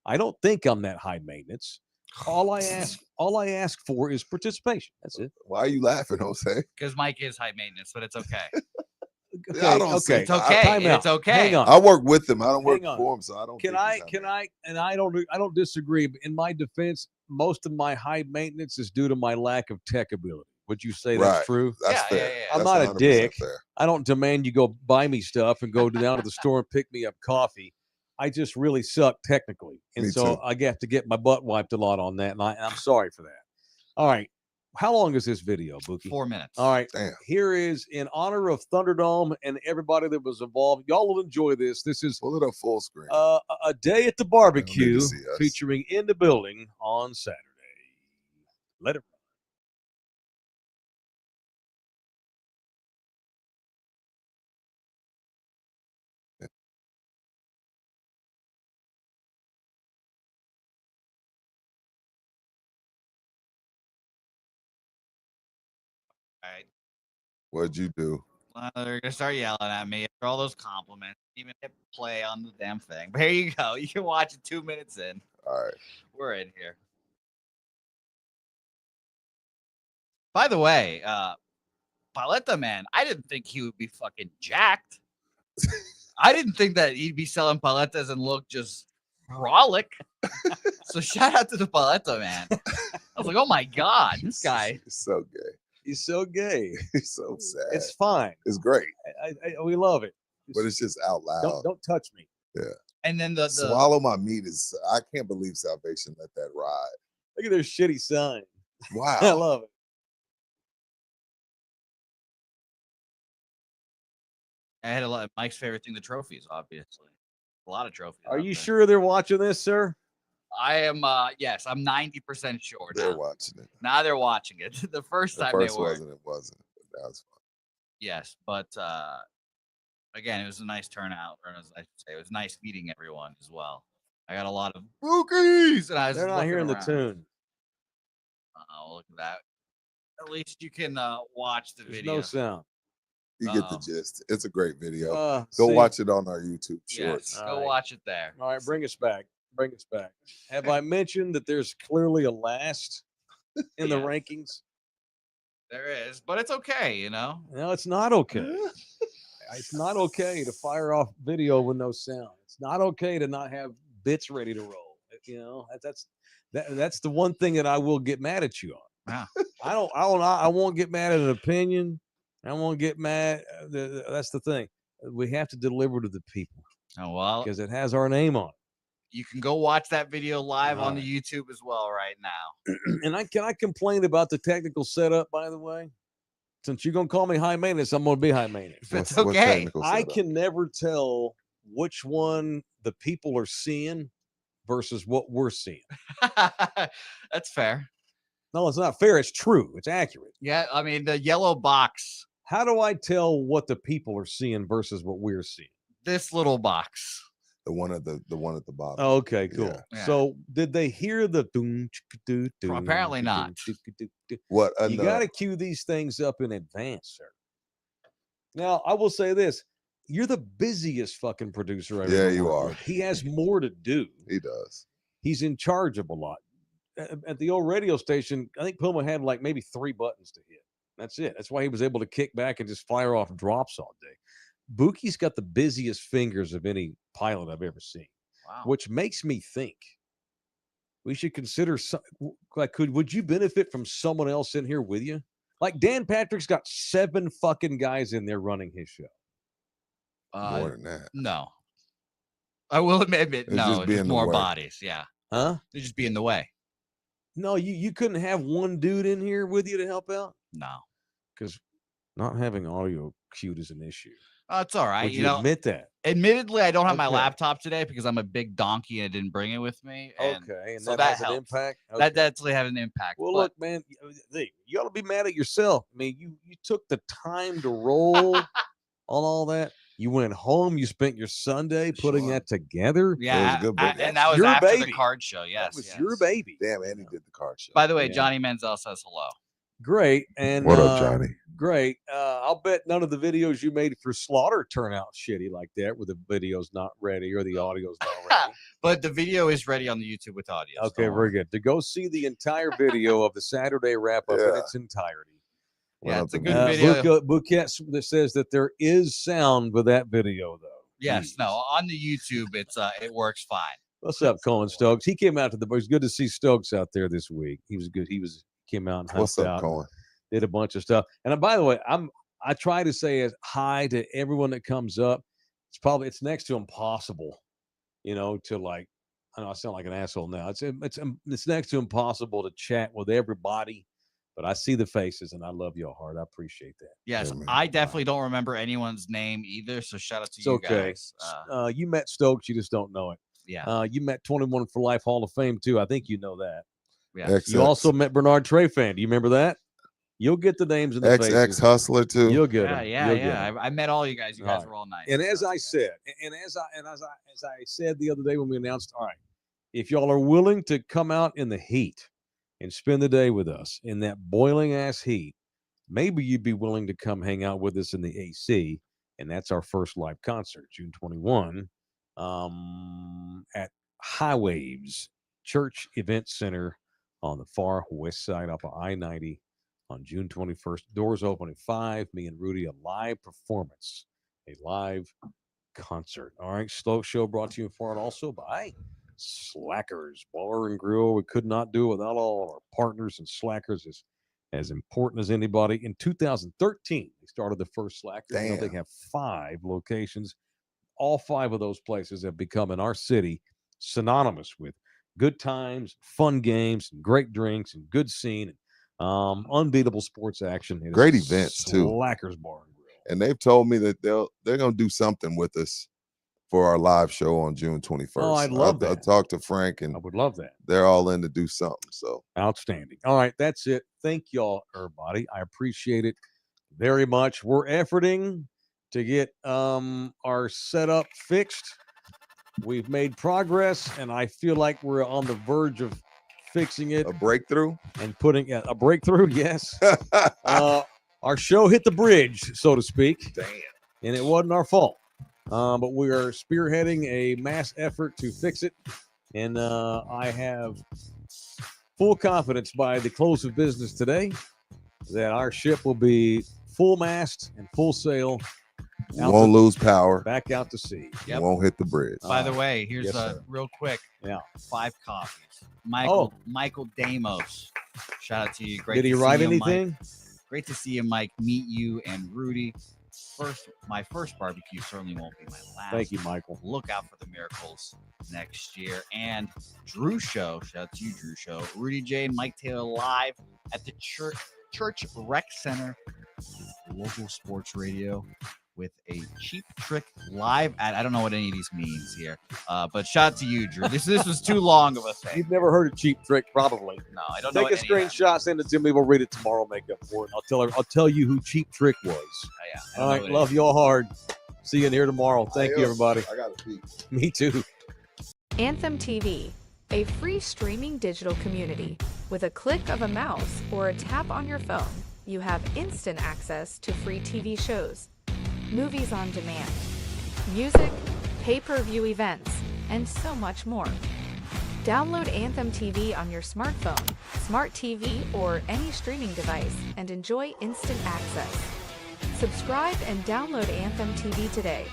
I don't think I'm that high maintenance. All I ask for is participation. That's it. Why are you laughing, Jose? Because Mike is high maintenance, but it's okay. I don't see- Okay. It's okay. Time out. It's okay. Hang on. I work with him. I don't work Hang on. for him, so I don't. Can I? And I don't disagree. But in my defense, most of my high maintenance is due to my lack of tech ability. Would you say that's Right. true? That's Yeah, fair. yeah, yeah. I'm That's not a 100% dick. fair. I don't demand you go buy me stuff and go down to the store and pick me up coffee. I just really suck technically, and Me so too. I have to get my butt wiped a lot on that, and I'm sorry for that. All right, How long is this video, Bookie? 4 minutes. All right. Damn. Here is in honor of Thunderdome and everybody that was involved. Y'all will enjoy this. This is Pull it up full screen. a day at the barbecue see us. featuring In the Building on Saturday. Let it All right. What'd you do? They're gonna start yelling at me after all those compliments. Even hit play on the damn thing. But here you go. You can watch it 2 minutes in. All right. We're in here. By the way, Paletta man, I didn't think he would be fucking jacked. I didn't think that he'd be selling paletas and look just frolic. So shout out to the Paletta man. I was like, oh my god, this guy. He's so gay. He's so gay. He's so sad. It's fine. It's great, We love it. but it's just out loud. Don't touch me. And then the Swallow my meat is. I can't believe Salvation let that ride. Look at their shitty sign. I Wow. love it. I had a lot of Mike's favorite thing, the trophies, obviously. A lot of trophies. Are out you there. sure they're watching this, sir? I am yes, I'm 90% sure They're now. watching it. Now they're watching it. The first The time first they were. wasn't. It wasn't. But that was fun. Yes, but again, it was a nice turnout, or as I should say, it was nice meeting everyone as well. I got a lot of rookies, and I was They're not looking hearing the around. tune. Oh, look at that. At least you can watch the There's video. no sound. You get the Uh-oh. gist. It's a great video. Go See? watch it on our YouTube Yes, shorts. go Alright. watch it there. All right, bring us back. Bring us back. Have I mentioned that there's clearly a last in the Yes. rankings? There is, but it's okay, you know. No, it's not okay. It's not okay to fire off video with no sound. It's not okay to not have bits ready to roll. You know, that's the one thing that I will get mad at you on. Yeah. I won't get mad at an opinion. I won't get mad. That's the thing. We have to deliver to the people Oh well, because it has our name on you can go watch that video live on the Alright. YouTube as well right now. it. And can I complain about the technical setup, by the way? Since you're gonna call me high maintenance, I'm gonna be high maintenance. It's What's okay. technical I setup? can never tell which one the people are seeing versus what we're seeing. That's fair. No, it's not fair. It's true. It's accurate. Yeah, I mean the yellow box, How do I tell what the people are seeing versus what we're seeing? this little box. The one at the bottom. Oh, okay, cool. Yeah. Yeah. So did they hear the doom, chicka, doo, doom, Apparently chicka, not. doo, chicka, doo, doo? What? You got to cue these things up in advance, sir. Now, I will say this. You're the busiest fucking producer I've Yeah, ever you worked are. with. He has more to do. He does. He's in charge of a lot. At the old radio station, I think Puma had like maybe 3 buttons to hit. That's it. That's why he was able to kick back and just fire off drops all day. Bookie's got the busiest fingers of any pilot I've ever seen, Wow. which makes me think we should consider would you benefit from someone else in here with you? Like Dan Patrick's got 7 fucking guys in there running his show. More than that. No. I will admit, It'd no, just it's be just in the more way. bodies. Yeah. Huh? They just be in the way. No, you couldn't have one dude in here with you to help out? No. Because not having audio cued is an issue. Oh, it's all right. Would You you know, admit that? admittedly, I don't have my Okay. laptop today because I'm a big donkey and I didn't bring it with me. And Okay, and so that, that has an helps. impact. that definitely had an impact. Well, but look, man, you ought to be mad at yourself. I mean, you took the time to roll on all that. You went home. You spent your Sunday putting Sure. that together. yeah, a good I- baby. and that was Your after baby. the card show. Yes, that was yes. your baby. Damn, Andy did the card show. By the way, Yeah. Johnny Menzel says hello. Great. And What up, Johnny? Great. I'll bet none of the videos you made for Slaughter turn out shitty like that, where the video's not ready or the audio's not ready. But the video is ready on the YouTube with audio. Okay, so- very good. To go see the entire video of the Saturday wrap up in Yeah. its entirety. Went Yeah, up it's a to good me. video. Bouquet that says that there is sound with that video, though. Yes, Jeez. no, on the YouTube, it's it works fine. What's up, Colin Stokes? He came out to the. It was good to see Stokes out there this week. He was good. Came out and What's helped up, out, Colin? did a bunch of stuff. And by the way, I try to say as hi to everyone that comes up. It's next to impossible, to like. I know I sound like an asshole now. It's next to impossible to chat with everybody. But I see the faces, and I love y'all hard. I appreciate that. Yes, Yeah, man. I definitely don't remember anyone's name either. So shout out to It's you okay. guys. You met Stokes, you just don't know it. Yeah, You met 21 for Life Hall of Fame too. I think you know that. yeah. XX, You also met Bernard Trefan. Do you remember that? You'll get the names and the XX faces. Hustler too. You'll get Yeah, them. yeah, You'll get yeah. 'em. I met all you guys. You guys Right. were all nice. And as So, I yeah. said, and as I said the other day when we announced, all right, if y'all are willing to come out in the heat and spend the day with us in that boiling ass heat, maybe you'd be willing to come hang out with us in the AC. And that's our first live concert, June 21, at High Waves Church Event Center on the far west side off of I-90 on June 21st. Doors open at 5. Me and Rudy, a live performance, a live concert. All right, Slow Show brought to you in part also by Slackers Bar and Grill. We could not do it without all of our partners, and Slackers is as important as anybody. In 2013, they started the first Slackers. You know, they Damn. have 5 locations. All 5 of those places have become in our city synonymous with good times, fun games, and great drinks, and good scene, unbeatable sports action. It is Great events, too. Slackers Bar and Grill. And they've told me that they're gonna do something with us for our live show on June 21st. Oh, I'd love I'll that. talk to Frank, and I would love that. they're all in to do something. So Outstanding. All right, that's it. Thank y'all, everybody. I appreciate it very much. We're efforting to get our setup fixed. We've made progress, and I feel like we're on the verge of fixing it a breakthrough. and putting a breakthrough. Yes. Our show hit the bridge, so to speak. Damn. And it wasn't our fault. But we are spearheading a mass effort to fix it. And I have full confidence by the close of business today that our ship will be full mast and full sail. You won't lose power. Back out to sea. You Yep. won't hit the bridge. By the way, here's Yes, sir. real quick. Yeah. 5 copies. Michael Damos. Shout out to you. Great Did he to see write you, Mike. anything? Great to see you, Mike. Meet you and Rudy. My first barbecue certainly won't be my last. Thank you, Michael. Look out for the miracles next year. And Drew Show. Shout out to you, Drew Show. Rudy J and Mike Taylor live at the Church Rec Center, local sports radio, with a Cheap Trick live at, I don't know what any of these means here, but shout out to you, Drew. This was too long of a thing. You've never heard of Cheap Trick, probably. No, I don't know. Take a screenshot, send it to me. We'll read it tomorrow. Make up for it. I'll tell you who Cheap Trick was. All right, love you all hard. See you in here tomorrow. Thank you, everybody. I gotta pee. Me too. Anthem TV, a free streaming digital community. With a click of a mouse or a tap on your phone, you have instant access to free TV shows, movies on demand, music, pay-per-view events, and so much more. Download Anthem TV on your smartphone, smart TV, or any streaming device and enjoy instant access. Subscribe and download Anthem TV today.